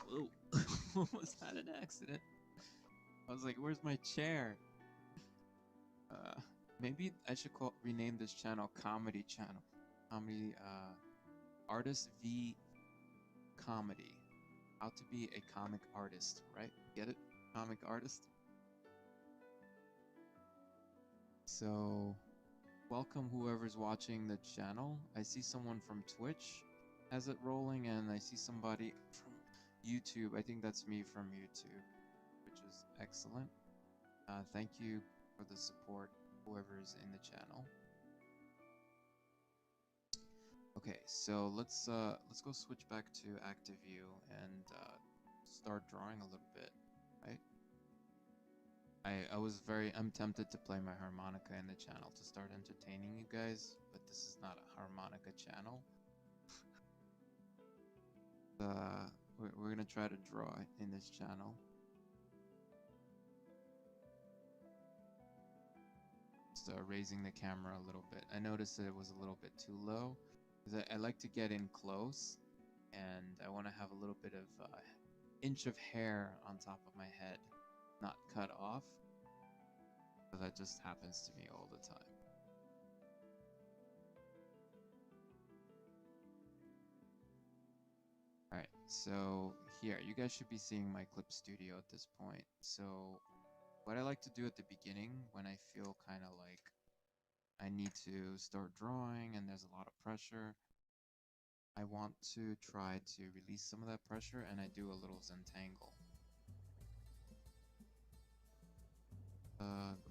Whoa! Almost had an accident. I was like, where's my chair? Maybe I should rename this channel Comedy Channel. Comedy, Artist V Comedy. How to be a comic artist, right? Get it? Comic artist? So, welcome whoever's watching the channel. I see someone from Twitch has it rolling, and I see somebody from YouTube. I think that's me from YouTube, which is excellent. Thank you for the support, whoever's in the channel. Okay, so let's go switch back to active view and start drawing a little bit, right? I'm tempted to play my harmonica in the channel to start entertaining you guys, but this is not a harmonica channel. We're gonna try to draw in this channel. Just raising the camera a little bit. I noticed that it was a little bit too low, because I like to get in close, and I want to have a little bit of inch of hair on top of my head, not cut off. So that just happens to me all the time. Alright, so here, you guys should be seeing my clip studio at this point. So what I like to do at the beginning when I feel kind of like I need to start drawing and there's a lot of pressure, I want to try to release some of that pressure, and I do a little Zentangle.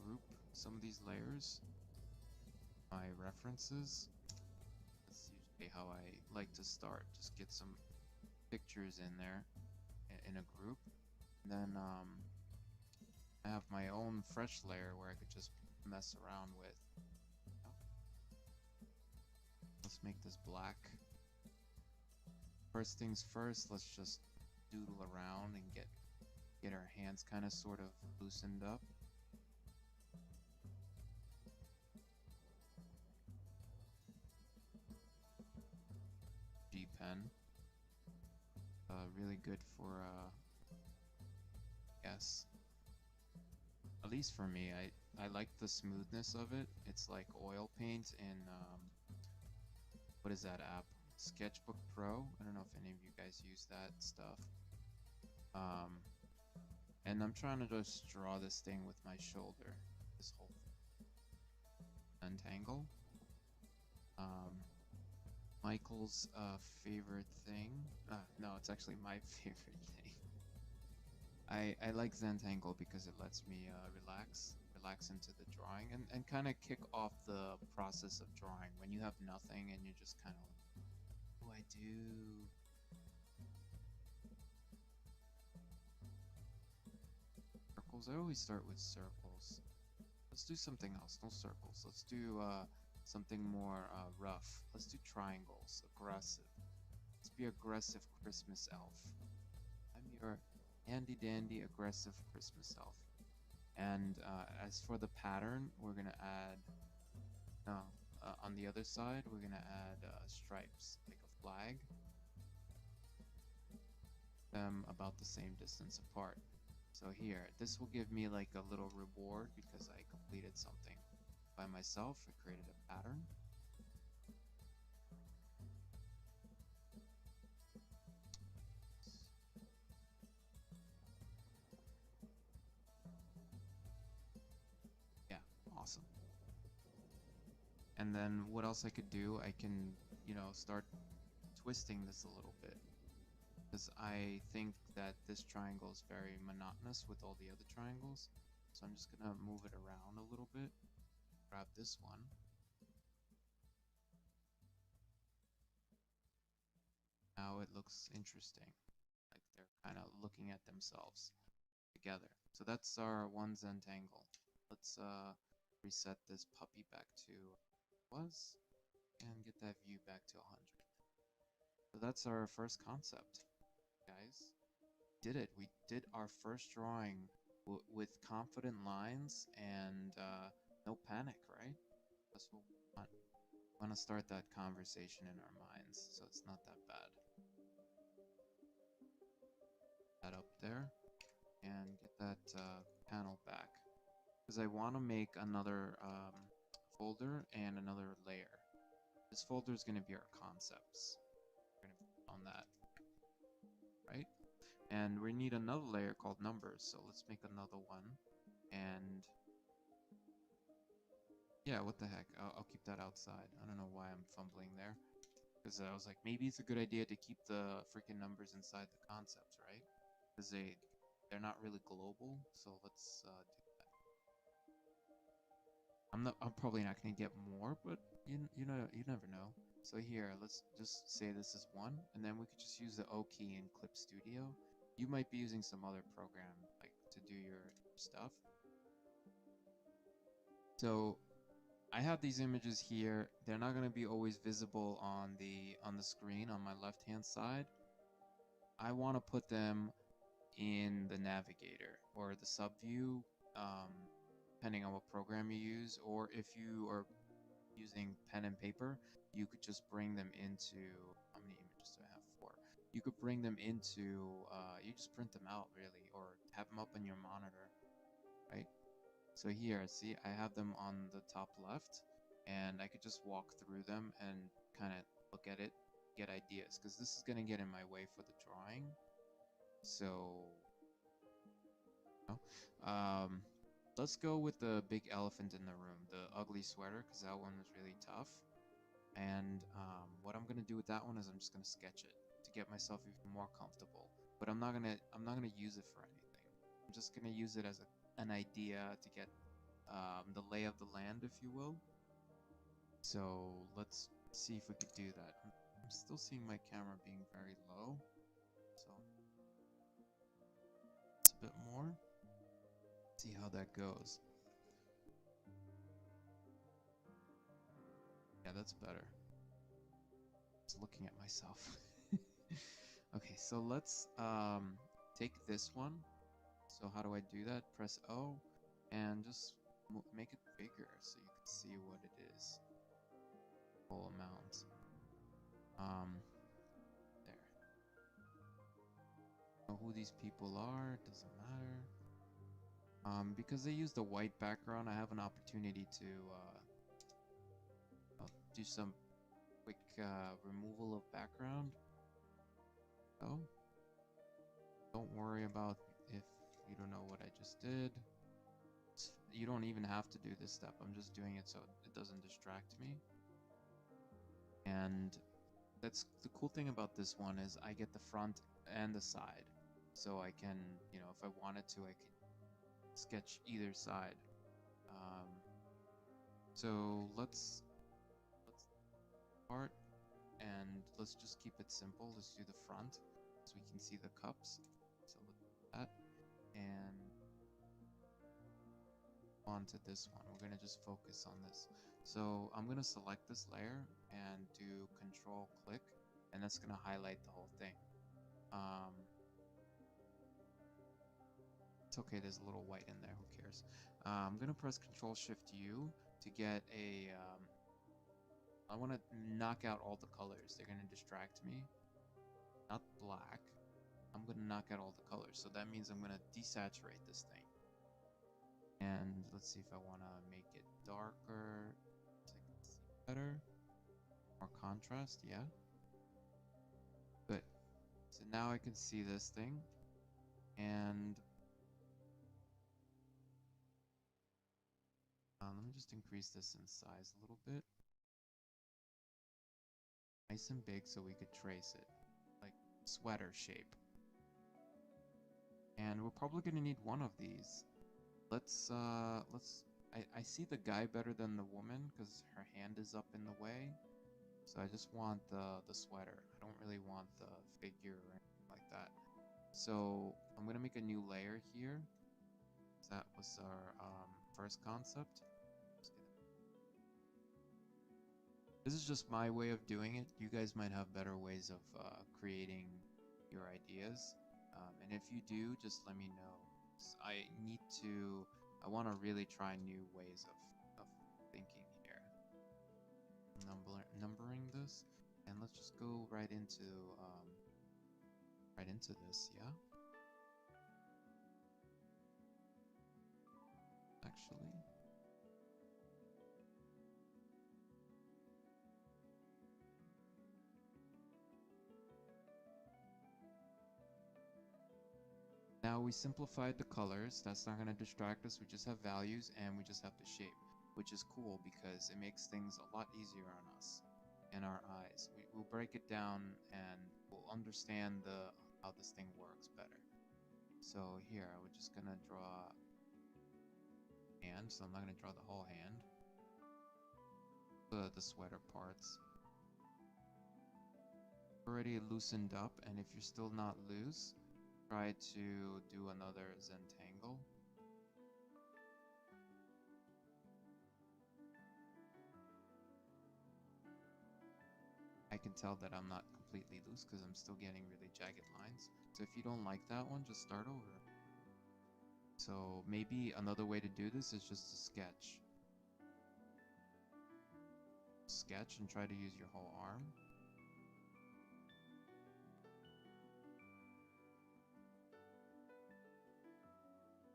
Group some of these layers, my references. That's usually how I like to start. Just get some pictures in there in a group. And then I have my own fresh layer where I could just mess around with. Let's make this black. First things first, let's just doodle around and get our hands kind of sort of loosened up. G pen. Really good for yes. At least for me, I like the smoothness of it. It's like oil paint in what is that app? Sketchbook Pro. I don't know if any of you guys use that stuff. And I'm trying to just draw this thing with my shoulder. This whole thing. Untangle. Michael's favorite thing. No, it's actually my favorite thing. I like Zentangle because it lets me relax into the drawing and kind of kick off the process of drawing when you have nothing and you're just kind of like, what do I do? Circles. I always start with circles. Let's do something else. No circles. Let's do something more rough. Let's do triangles. Aggressive. Let's be aggressive Christmas elf. I'm your handy dandy aggressive Christmas elf. And as for the pattern, we're gonna add no on the other side we're gonna add stripes like a flag. Them about the same distance apart. So here, this will give me like a little reward because I completed something by myself. I created a pattern. Yeah, awesome. And then what else I could do? I can, you know, start twisting this a little bit. Because I think that this triangle is very monotonous with all the other triangles. So I'm just gonna move it around a little bit. Grab this one. Now it looks interesting. Like they're kind of looking at themselves together. So that's our one Zentangle. Let's reset this puppy back to was and get that view back to 100. So that's our first concept, guys. Did it. We did our first drawing with confident lines and no panic, right? That's what we want. We want to start that conversation in our minds, so it's not that bad. That up there and get that panel back because I want to make another folder and another layer. This folder is going to be our concepts. We're going to put on that, right? And we need another layer called numbers, so let's make another one. And yeah, what the heck, I'll keep that outside. I don't know why I'm fumbling there, because I was like, maybe it's a good idea to keep the freaking numbers inside the concepts, right? Because they're not really global, so let's do that. I'm probably not gonna get more, but you never know. So here, let's just say this is 1, and then we could just use the O key in Clip Studio. You might be using some other program like to do your stuff. So I have these images here. They're not going to be always visible on the screen on my left hand side. I want to put them in the navigator or the subview, depending on what program you use, or if you are using pen and paper, you could just bring them into, how many images do I have? 4. You could bring them into, you just print them out really, or have them up on your monitor, right? So here, see, I have them on the top left, and I could just walk through them and kind of look at it, get ideas, because this is going to get in my way for the drawing. So, let's go with the big elephant in the room, the ugly sweater, because that one was really tough. And what I'm gonna do with that one is I'm just gonna sketch it to get myself even more comfortable. But I'm not gonna use it for anything. I'm just gonna use it as an idea to get the lay of the land, if you will. So let's see if we could do that. I'm still seeing my camera being very low, so it's a bit more. See how that goes. Yeah, that's better. Just looking at myself. Okay, so let's take this one. So how do I do that? Press O and just make it bigger so you can see what it is. Full amount. There. Know who these people are, doesn't matter. Because they use the white background, I have an opportunity to do some quick removal of background. So, don't worry about if you don't know what I just did. You don't even have to do this step. I'm just doing it so it doesn't distract me. And that's the cool thing about this one is I get the front and the side. So I can, you know, if I wanted to, I could sketch either side. Um, so let's start and let's just keep it simple. Let's do the front so we can see the cups. So let's do that and on to this one. We're gonna just focus on this. So I'm gonna select this layer and do Control click, and that's gonna highlight the whole thing. It's okay, there's a little white in there, who cares? I'm gonna press Control Shift U to get a I want to knock out all the colors. They're gonna distract me. Not black. I'm gonna knock out all the colors, so that means I'm gonna desaturate this thing. And let's see if I want to make it darker so I can see better. More contrast, yeah. Good. So now I can see this thing. And let me just increase this in size a little bit. Nice and big so we could trace it. Like sweater shape. And we're probably going to need one of these. I see the guy better than the woman because her hand is up in the way. So I just want the sweater. I don't really want the figure or anything like that. So I'm gonna make a new layer here. That was our first concept. This is just my way of doing it. You guys might have better ways of creating your ideas. And if you do, just let me know. I want to really try new ways of thinking here. Numbering this, and let's just go right into this, yeah? Actually. Now we simplified the colors. That's not going to distract us. We just have values and we just have the shape, which is cool because it makes things a lot easier on us and our eyes. We'll break it down and we'll understand how this thing works better. So here, we're just going to draw hand, so I'm not going to draw the whole hand. The sweater parts. Already loosened up, and if you're still not loose, try to do another Zentangle. I can tell that I'm not completely loose because I'm still getting really jagged lines. So if you don't like that one, just start over. So maybe another way to do this is just to sketch. Sketch and try to use your whole arm.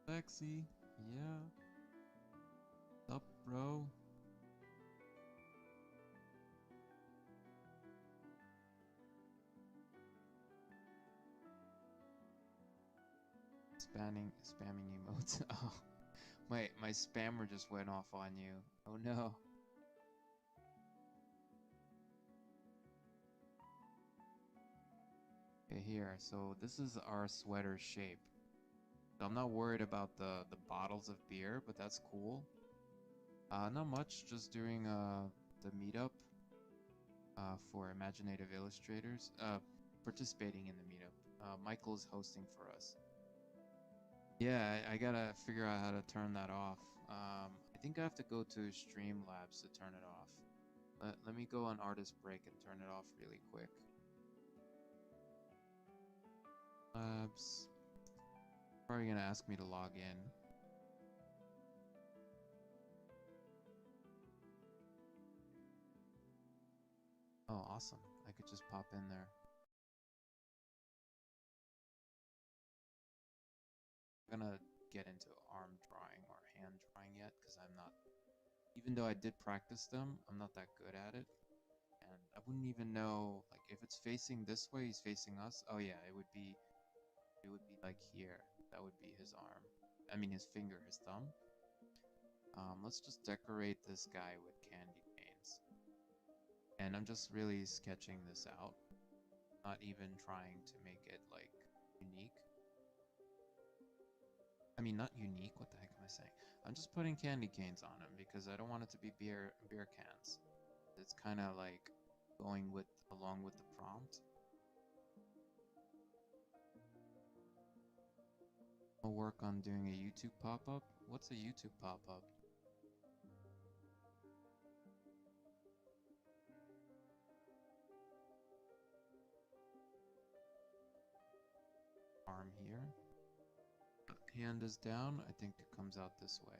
Sexy, yeah. What's up, bro? Spamming emotes. Oh, my spammer just went off on you. Oh no. Okay, here. So this is our sweater shape. I'm not worried about the bottles of beer, but that's cool. Not much, just doing the meetup for imaginative illustrators. Participating in the meetup. Michael is hosting for us. Yeah, I gotta figure out how to turn that off. I think I have to go to Streamlabs to turn it off. Let me go on artist break and turn it off really quick. Labs. Probably gonna ask me to log in. Oh, awesome. I could just pop in there. I'm gonna get into arm drawing or hand drawing yet because I'm not, even though I did practice them, I'm not that good at it. And I wouldn't even know, like, if it's facing this way, he's facing us. Oh yeah, it would be like here. That would be his arm. I mean his finger, his thumb. Let's just decorate this guy with candy canes. And I'm just really sketching this out, not even trying to make it like unique. I mean, not unique, what the heck am I saying? I'm just putting candy canes on them because I don't want it to be beer cans. It's kind of like going along with the prompt. I'll work on doing a YouTube pop-up. What's a YouTube pop-up? Arm here. Hand is down. I think it comes out this way.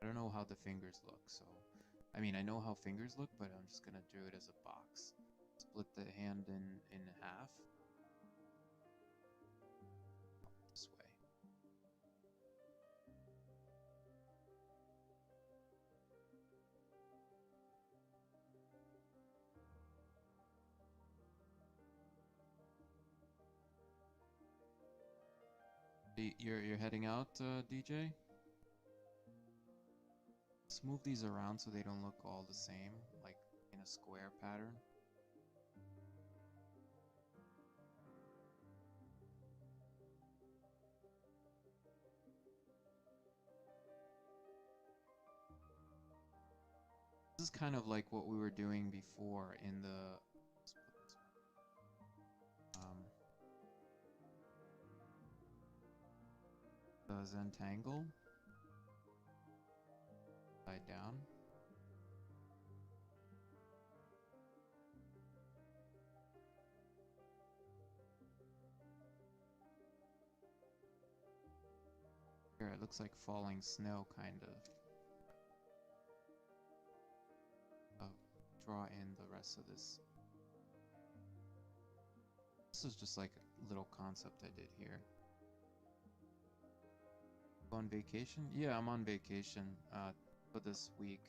I don't know how the fingers look, so... I mean, I know how fingers look, but I'm just gonna do it as a box. Split the hand in half. This way. You're heading out, DJ? Let's move these around so they don't look all the same, like in a square pattern. This is kind of like what we were doing before in the... Let's put this one. The Zentangle. Side down. Here, it looks like falling snow, kind of. Draw in the rest of this. This is just like a little concept I did here. Go on vacation? Yeah, I'm on vacation for this week.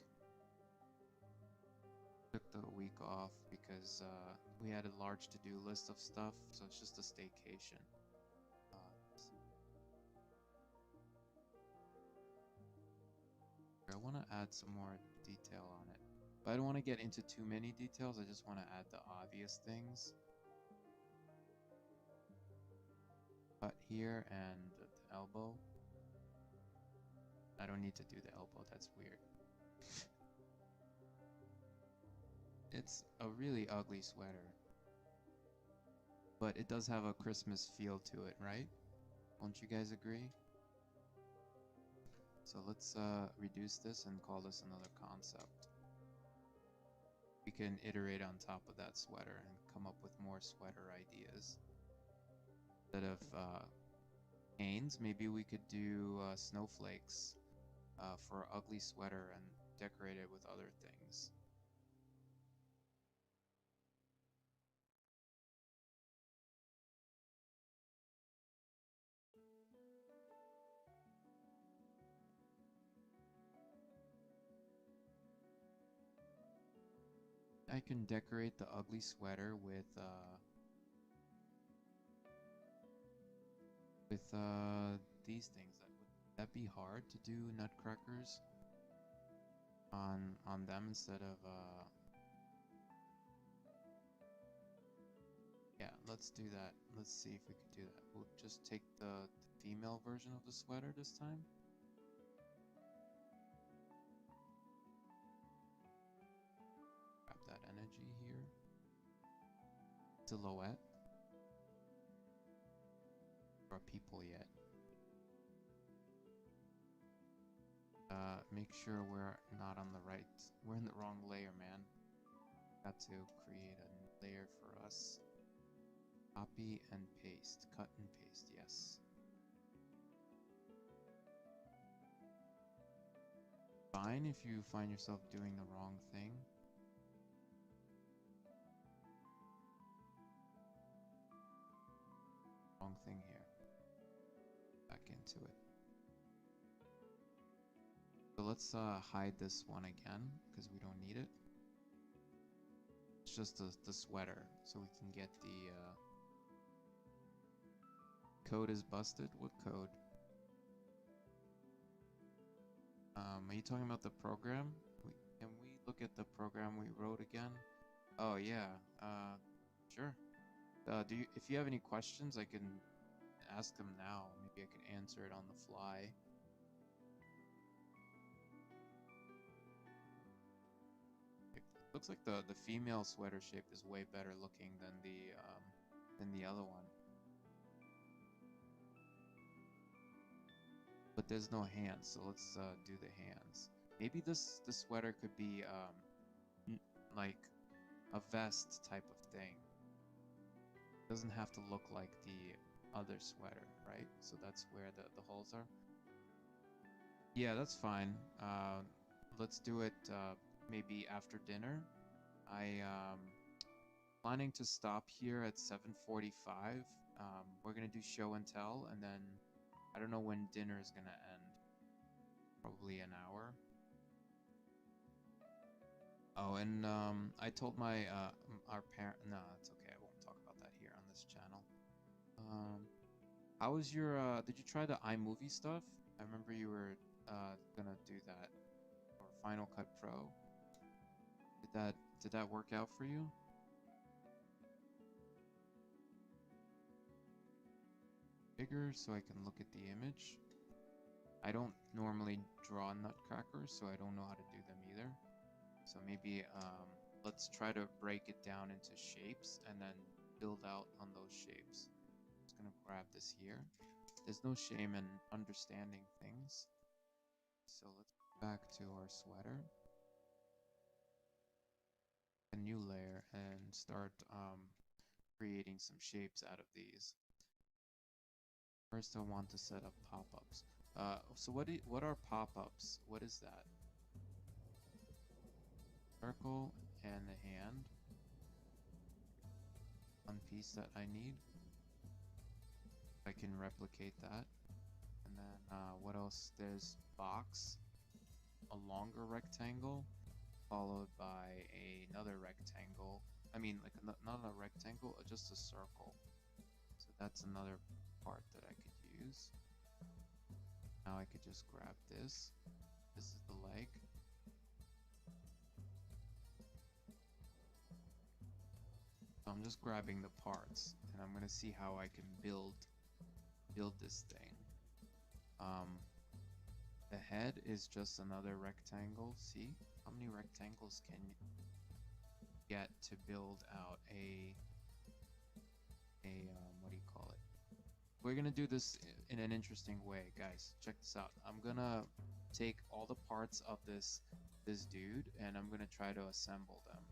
Took the week off because we had a large to-do list of stuff, so it's just a staycation. I want to add some more detail on it, but I don't want to get into too many details. I just want to add the obvious things. Cut here and the elbow. I don't need to do the elbow, that's weird. It's a really ugly sweater, but it does have a Christmas feel to it, right? Won't you guys agree? So let's reduce this and call this another concept. We can iterate on top of that sweater and come up with more sweater ideas. Instead of canes, maybe we could do snowflakes for ugly sweater and decorate it with other things. I can decorate the ugly sweater with these things. Would that be hard to do nutcrackers on them instead of yeah, let's do that. Let's see if we could do that. We'll just take the female version of the sweater this time. Grab that energy here. Silhouette. Or people yet. Make sure we're not on the right. We're in the wrong layer, man. Got to create a new layer for us. Copy and paste. Cut and paste, yes. Fine if you find yourself doing the wrong thing. Wrong thing here. Back into it. So let's hide this one again because we don't need it. It's just the sweater, so we can get the code is busted. What code? Are you talking about the program? Can we look at the program we wrote again? Oh yeah, sure. If you have any questions, I can ask them now. Maybe I can answer it on the fly. It looks like the female sweater shape is way better looking than the other one. But there's no hands, so let's do the hands. Maybe this sweater could be like a vest type of thing. Doesn't have to look like the other sweater, right? So that's where the holes are. Yeah, that's fine. Let's do it maybe after dinner. I planning to stop here at 7:45. We're gonna do show and tell, and then I don't know when dinner is gonna end. Probably an hour. Oh, and I told my our parent. No, it's okay. I won't talk about that here on this channel. How was your? Did you try the iMovie stuff? I remember you were gonna do that, or Final Cut Pro. Did that work out for you? Bigger so I can look at the image. I don't normally draw Nutcracker, so I don't know how to do them either. So maybe let's try to break it down into shapes and then build out on those shapes. I'm just gonna grab this here. There's no shame in understanding things. So let's go back to our sweater. A new layer and start creating some shapes out of these. First I want to set up pop-ups. So what are pop-ups? What is that? Circle and a hand. One piece that I need. I can replicate that. And then what else? There's box, a longer rectangle, followed by another rectangle. I mean, like not a rectangle, just a circle. So that's another part that I could use. Now I could just grab this. This is the leg. So I'm just grabbing the parts, and I'm gonna see how I can build this thing. The head is just another rectangle. See how many rectangles can you get to build out a what do you call it? We're gonna do this in an interesting way, guys. Check this out. I'm gonna take all the parts of this dude, and I'm gonna try to assemble them.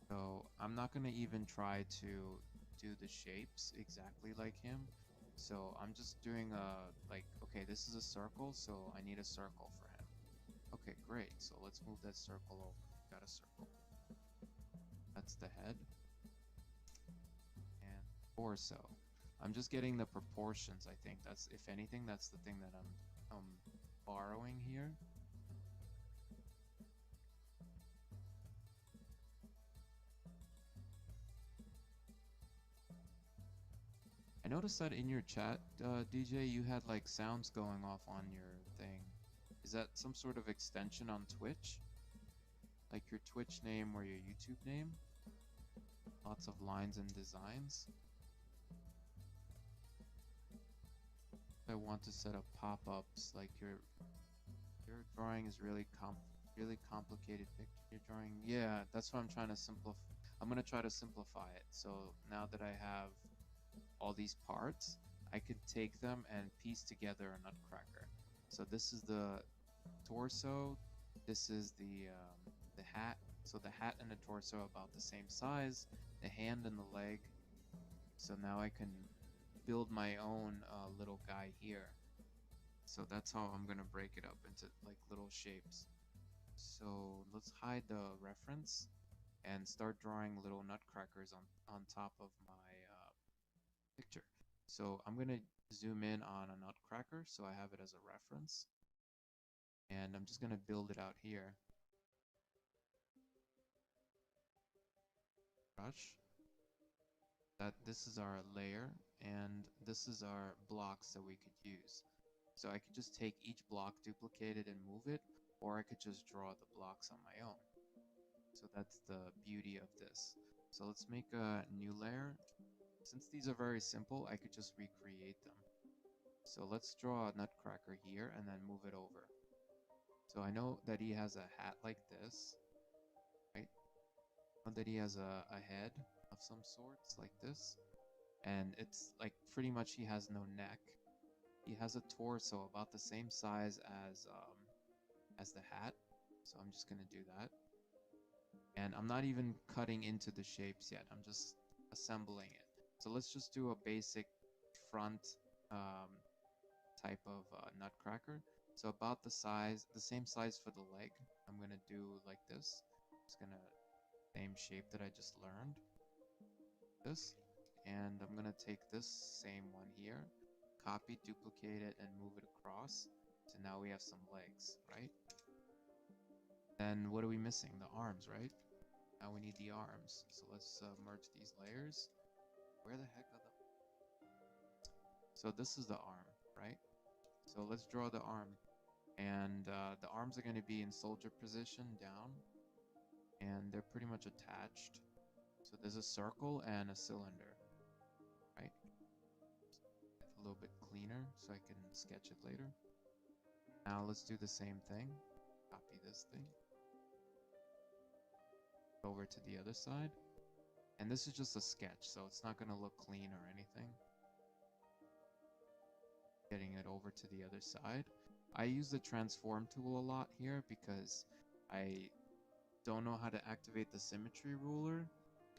So I'm not gonna even try to do the shapes exactly like him. So I'm just doing like, okay, this is a circle, so I need a circle for him. Okay, great. So let's move that circle over. Got a circle. That's the head. And torso. I'm just getting the proportions, I think. That's, if anything, that's the thing that I'm borrowing here. I noticed that in your chat, DJ, you had like sounds going off on your thing. Is that some sort of extension on Twitch? Like your Twitch name or your YouTube name? Lots of lines and designs. I want to set up pop-ups, like your drawing is really complicated picture you're drawing. Yeah, that's what I'm trying to simplify. I'm gonna try to simplify it. So now that I have all these parts, I could take them and piece together a Nutcracker. So this is the torso, this is the hat. So the hat and the torso are about the same size, the hand and the leg. So now I can build my own little guy here. So that's how I'm gonna break it up into like little shapes. So let's hide the reference and start drawing little nutcrackers on top of my picture. So I'm gonna zoom in on a nutcracker so I have it as a reference. And I'm just gonna build it out here. Brush. This is our layer, and this is our blocks that we could use. So I could just take each block, duplicate it, and move it, or I could just draw the blocks on my own. So that's the beauty of this. So let's make a new layer. Since these are very simple, I could just recreate them. So let's draw a Nutcracker here and then move it over. So I know that he has a hat like this, right? I know that he has a head of some sorts like this. And it's like pretty much he has no neck. He has a torso about the same size as the hat. So I'm just gonna do that. And I'm not even cutting into the shapes yet. I'm just assembling it. So let's just do a basic front type of Nutcracker. So about the size, the same size for the leg. I'm gonna do like this. It's gonna same shape that I just learned. This, and I'm gonna take this same one here, copy, duplicate it, and move it across. So now we have some legs, right? Then what are we missing? The arms, right? Now we need the arms. So let's merge these layers. Where the heck are the... So this is the arm, right? So let's draw the arm. And the arms are going to be in soldier position down. And they're pretty much attached. So there's a circle and a cylinder, right? A little bit cleaner so I can sketch it later. Now let's do the same thing. Copy this thing. Over to the other side. And this is just a sketch, so it's not going to look clean or anything. Getting it over to the other side. I use the transform tool a lot here because I don't know how to activate the symmetry ruler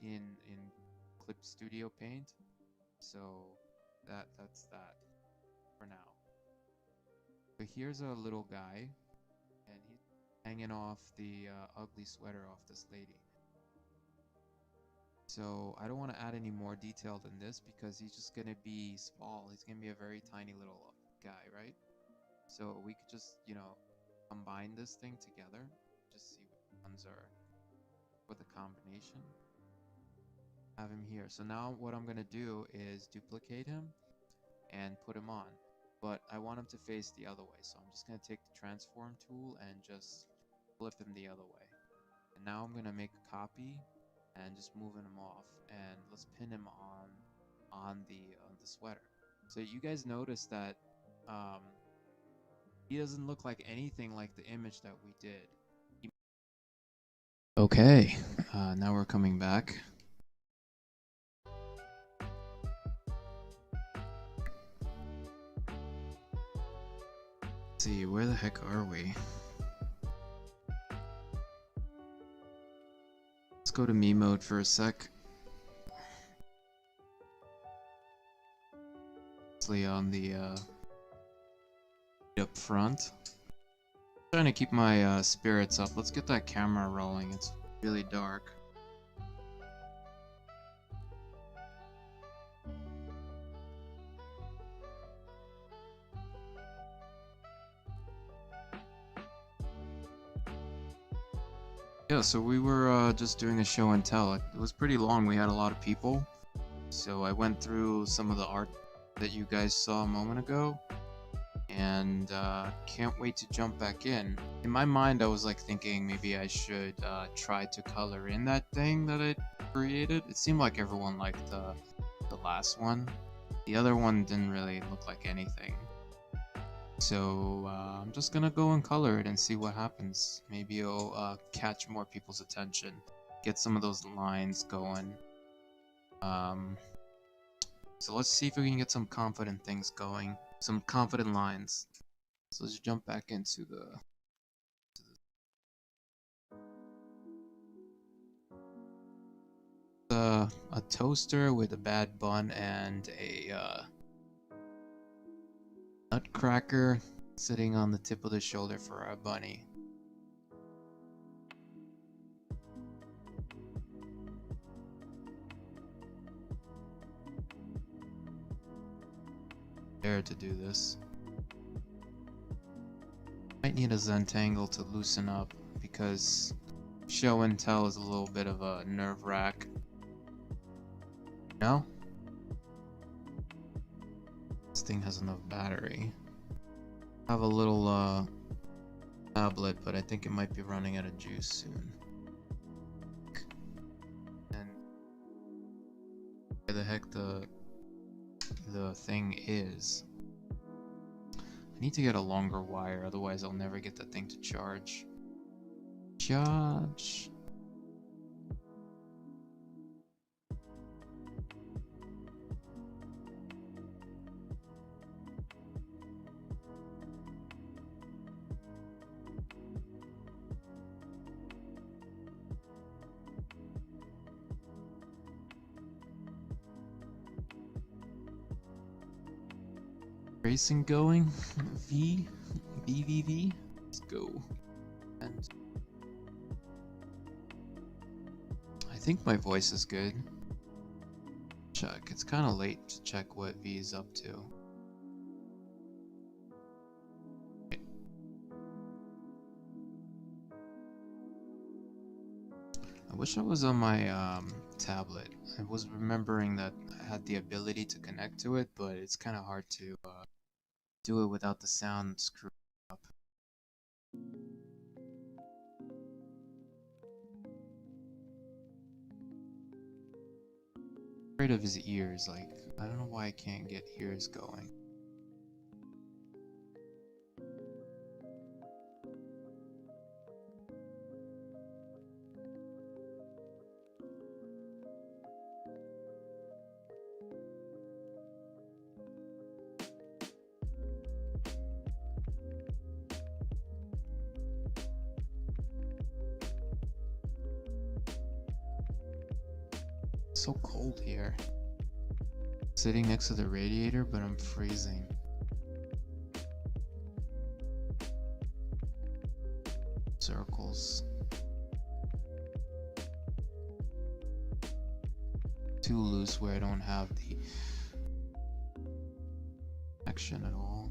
in Clip Studio Paint. So that's that for now. But here's a little guy, and he's hanging off the ugly sweater off this lady. So I don't want to add any more detail than this because he's just going to be small. He's going to be a very tiny little guy, right? So we could just, you know, combine this thing together. Just see what ones are with a combination. Have him here. So now what I'm going to do is duplicate him and put him on. But I want him to face the other way. So I'm just going to take the transform tool and just flip him the other way. And now I'm going to make a copy and just moving him off, and let's pin him on the sweater. So you guys notice that he doesn't look like anything like the image that we did. Okay, now we're coming back. Let's see, where the heck are we? Let's go to me mode for a sec. Mostly on the up front. Trying to keep my spirits up. Let's get that camera rolling. It's really dark. Yeah, so we were just doing a show and tell. It was pretty long. We had a lot of people. So I went through some of the art that you guys saw a moment ago. And can't wait to jump back in. In my mind, I was like thinking maybe I should try to color in that thing that I created. It seemed like everyone liked the last one. The other one didn't really look like anything. So I'm just gonna go and color it and see what happens. Maybe it'll catch more people's attention, get some of those lines going. So let's see if we can get some confident things going, some confident lines. So let's jump back into a toaster with a bad bun and a Nutcracker sitting on the tip of the shoulder for our bunny. Dare to do this. Might need a Zentangle to loosen up because show and tell is a little bit of a nerve wrack. No? This thing has enough battery. Have a little tablet, but I think it might be running out of juice soon. And where the heck the thing is. I need to get a longer wire, otherwise I'll never get the thing to charge. Charge. Racing going. V. Let's go. And I think my voice is good. Check. It's kind of late to check what V is up to. I wish I was on my tablet. I was remembering that I had the ability to connect to it, but it's kind of hard to do it without the sound screwed up. Afraid of his ears, like, I don't know why I can't get ears going. It's so cold here. Sitting next to the radiator, but I'm freezing. Circles. Too loose where I don't have the action at all.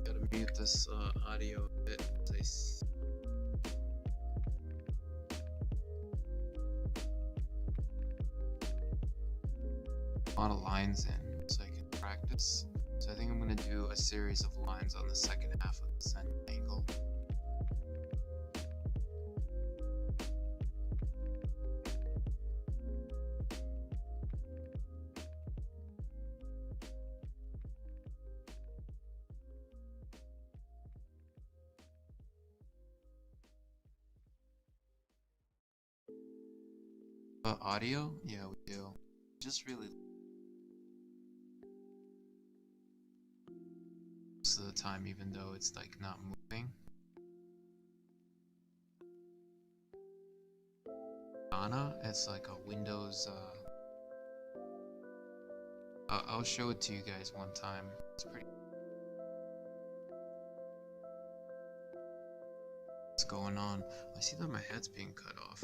Gotta mute this audio a bit. A lot of lines in so I can practice. So I think I'm gonna do a series of lines on the second half of the center angle. Audio? Yeah, we do. Just really most of the time, even though it's like not moving. Anna, it's like a Windows. I'll show it to you guys one time. It's pretty. What's going on? I see that my head's being cut off.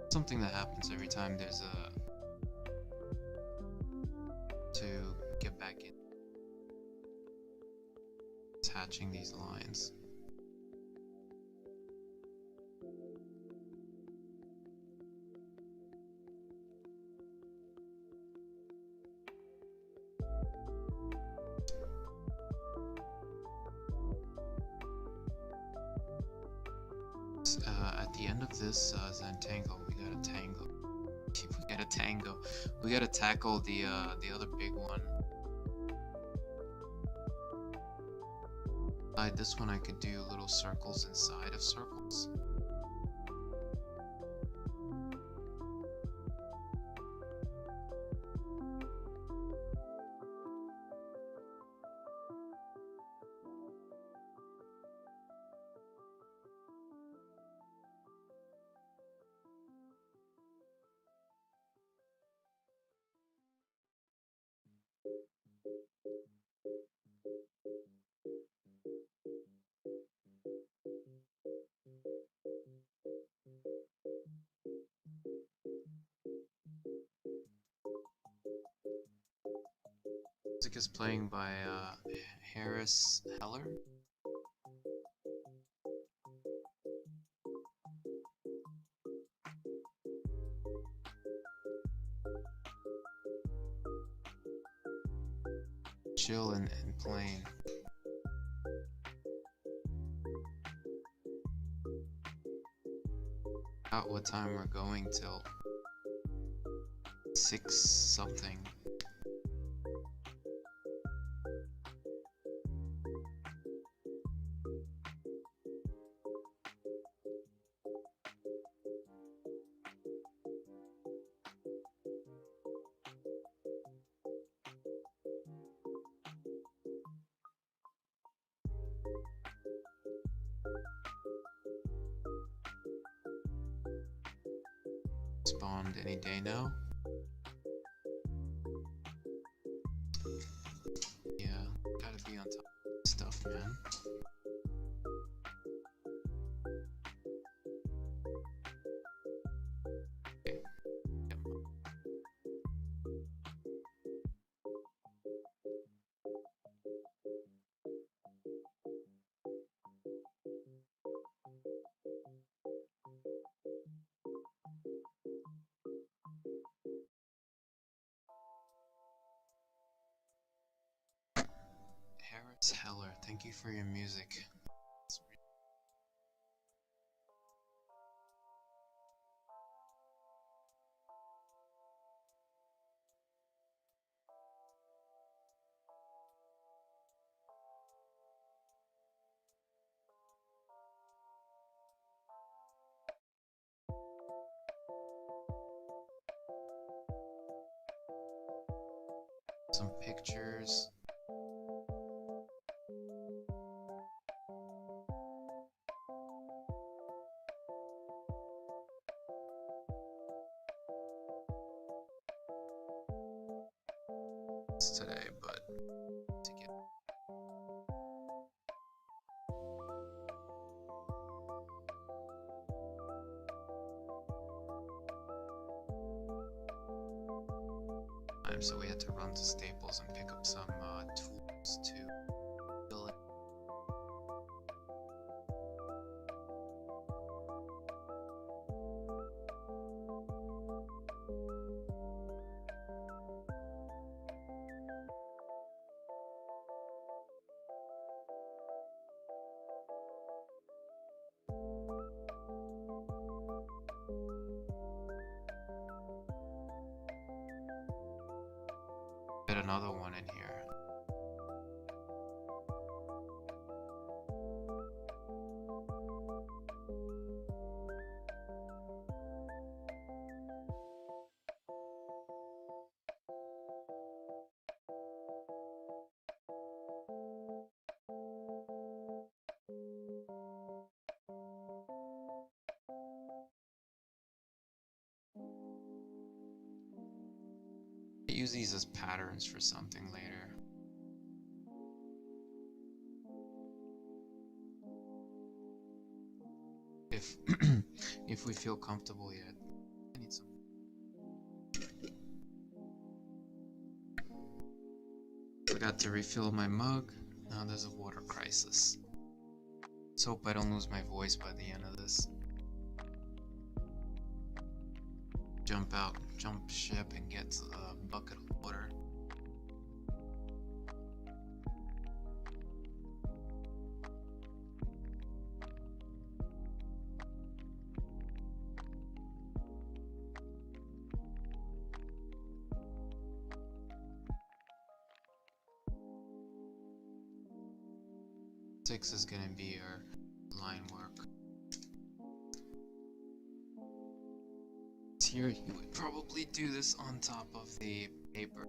Something that happens every time there's a to get back in attaching these lines. At the end of this Zentangle, we gotta tangle. We gotta tango. We gotta tackle the other big one. This one I could do little circles inside of circles. Music is playing by Harris Heller. Chill and plain. Out what time we're going till 6 something. Spawned any day now. Yeah, gotta be on top of stuff, man. Okay. Yep. Harris Heller, thank you for your music. Some pictures. It's today, but to get time, so we had to run to Staples and pick up some tools to fill it. Get another one in here. I use these as patterns for something later. If if we feel comfortable yet. I need some. Forgot to refill my mug. Now there's a water crisis. Let's hope I don't lose my voice by the end of this. Jump out, jump ship, and get a bucket of water. Six is gonna be our line work. Here, you would probably do this on top of the paper.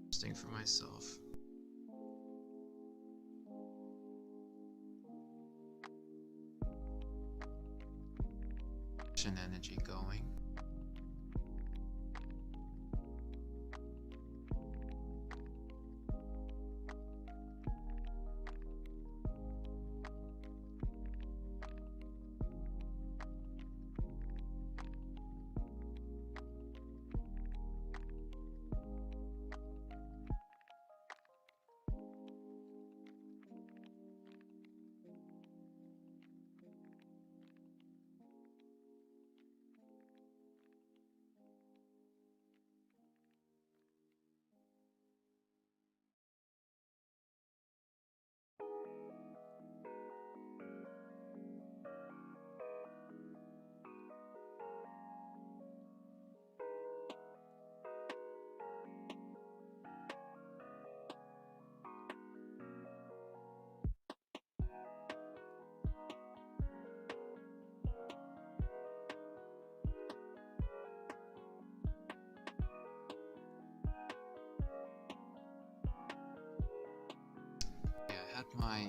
Interesting for myself. Energy going. my...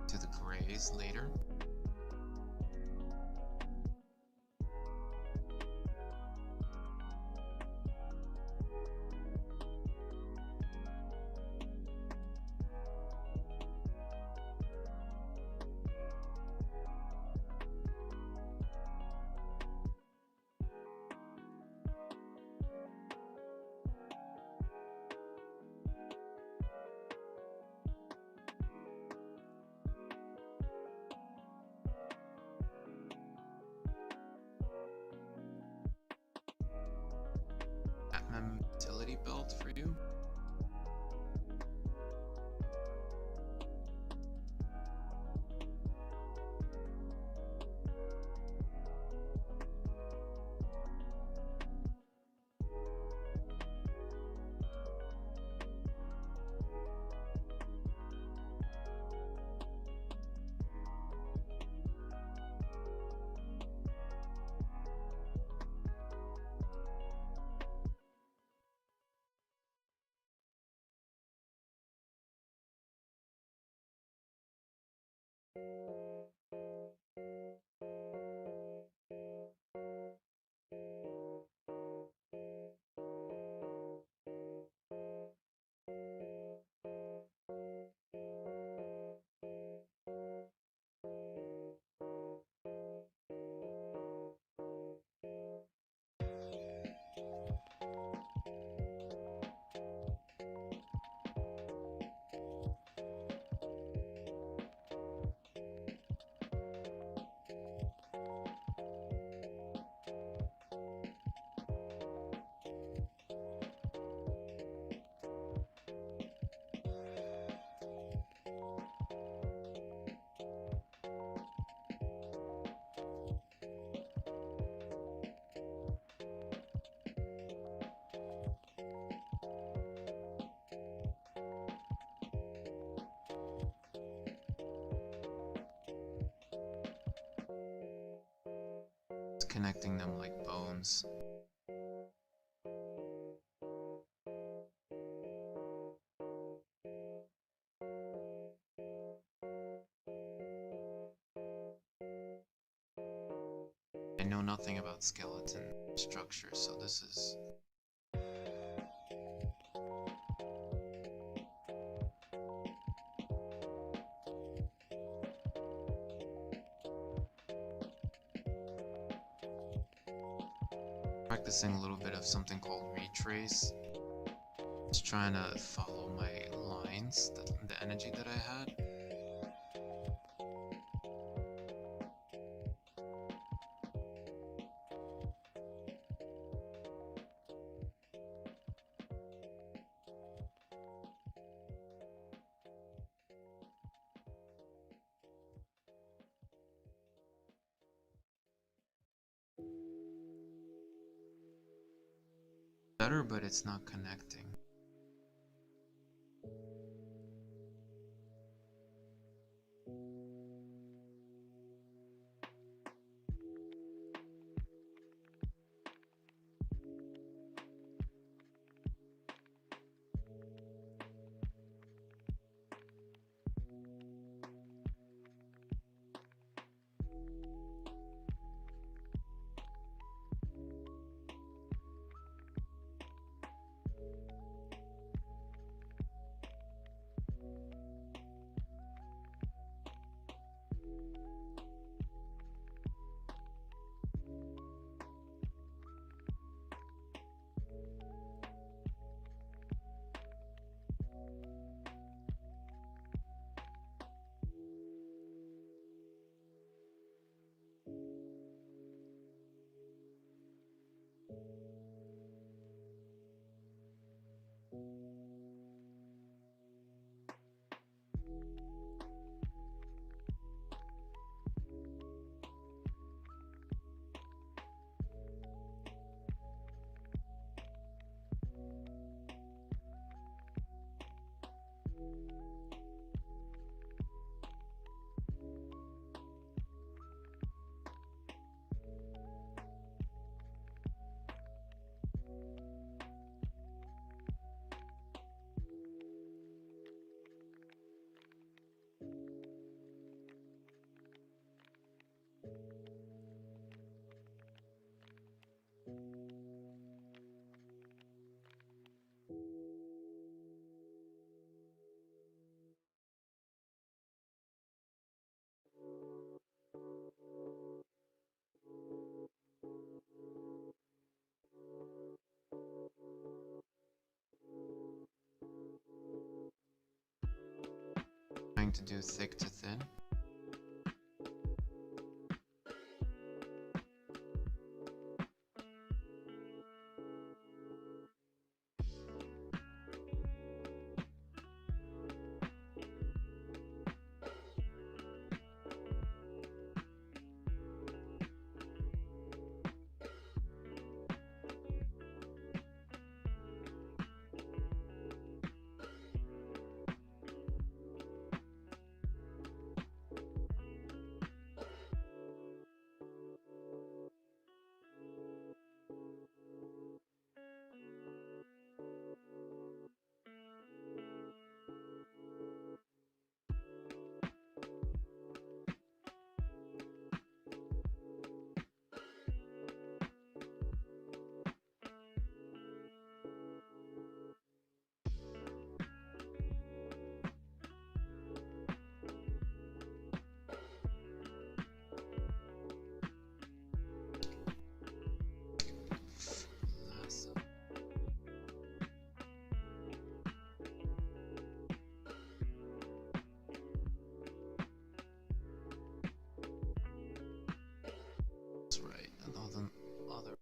to the grays later? Utility belt for you? Connecting them like bones. I know nothing about skeleton structure, so this is... practicing a little bit of something called retrace. Just trying to follow my lines, the energy that I had. Better, but it's not connecting. trying to do thick to thin. That's right, another other.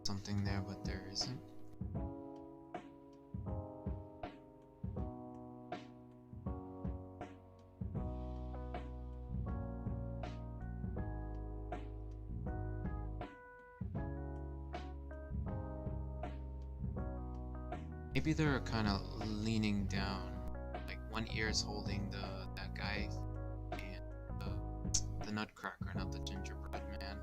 Something there, but there isn't. Maybe they're kind of leaning down, like one ear's holding that guy and the Nutcracker, not the gingerbread man.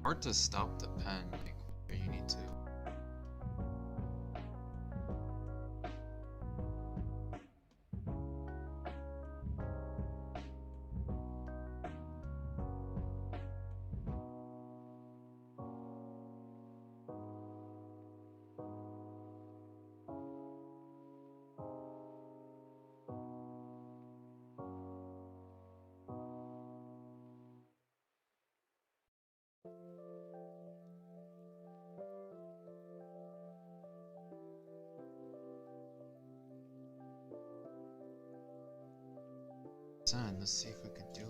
Hard to stop the pen, like where you need to. 100%. Let's see if we could do it.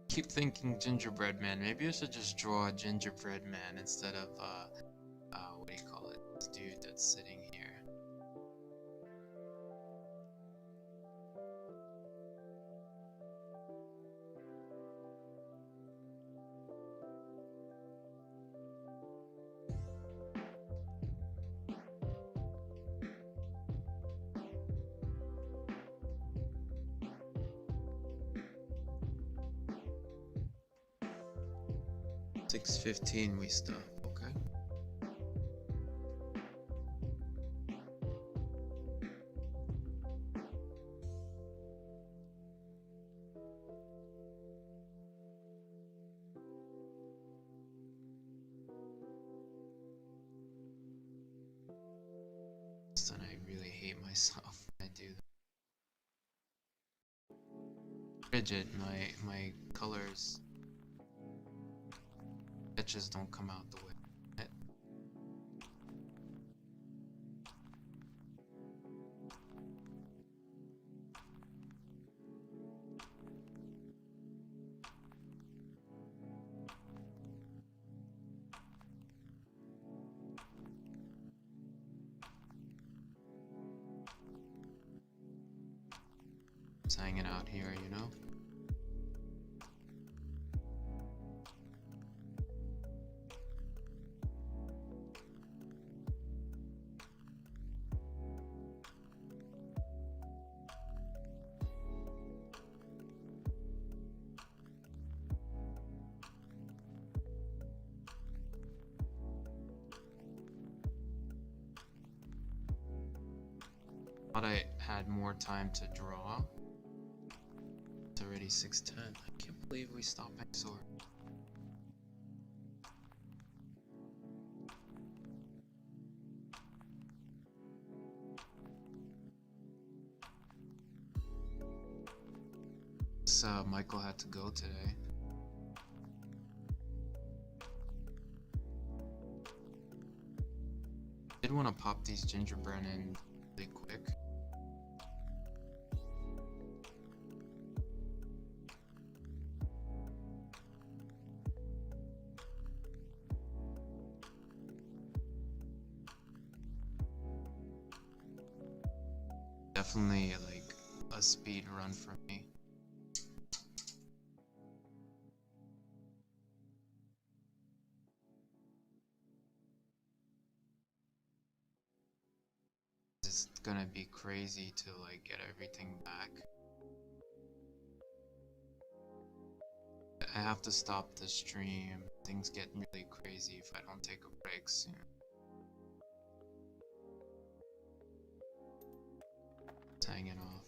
Keep thinking gingerbread man. Maybe I should just draw a gingerbread man instead of what do you call it? This dude that's sitting here. $6:15 we stop, okay? And I really hate myself when I do that. Rigid, my colors sketches don't come out the way. Just hanging out here, you know? Thought I had more time to draw. It's already 6:10. I can't believe we stopped at sword. Michael had to go today. Did want to pop these gingerbread in really quick. Definitely like a speed run for me. It's gonna be crazy to like get everything back. I have to stop the stream. Things get really crazy if I don't take a break soon. Just hanging off.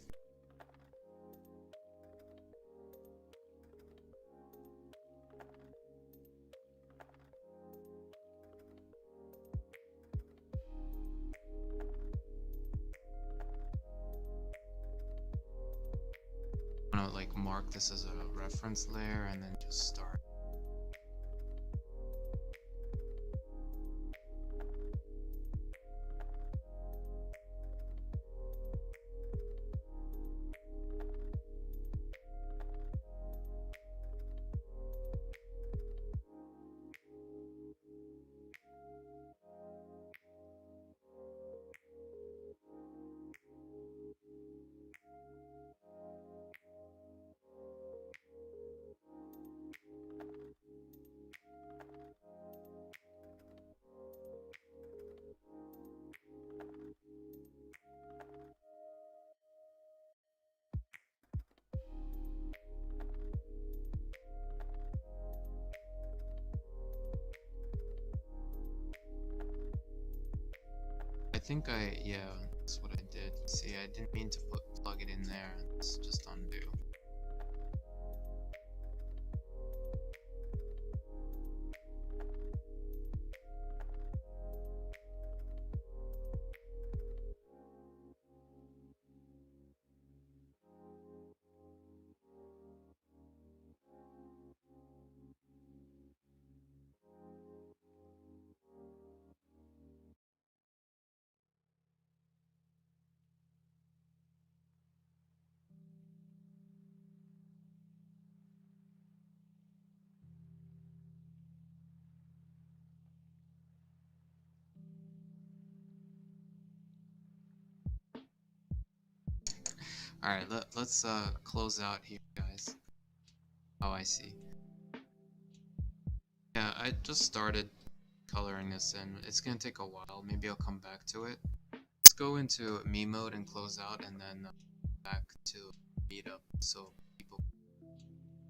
I'm gonna like mark this as a reference layer and then just start. I think yeah, that's what I did. See, I didn't mean to plug it in there. Let's just undo. Alright, let's close out here, guys. Oh, I see. Yeah, I just started coloring this in. It's gonna take a while. Maybe I'll come back to it. Let's go into me mode and close out, and then back to meetup. So people,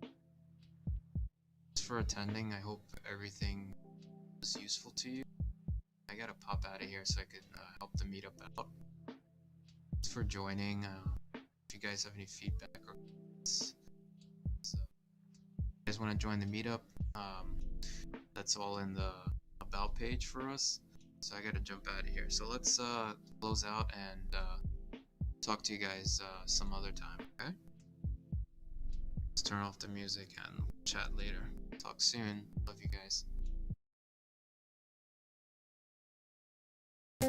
thanks for attending. I hope everything was useful to you. I gotta pop out of here so I could help the meetup out. Thanks for joining. If you guys have any feedback or so, if you guys want to join the meetup, that's all in the about page for us. So I gotta jump out of here. So let's close out and talk to you guys some other time, okay? Let's turn off the music and chat later. Talk soon. Love you guys.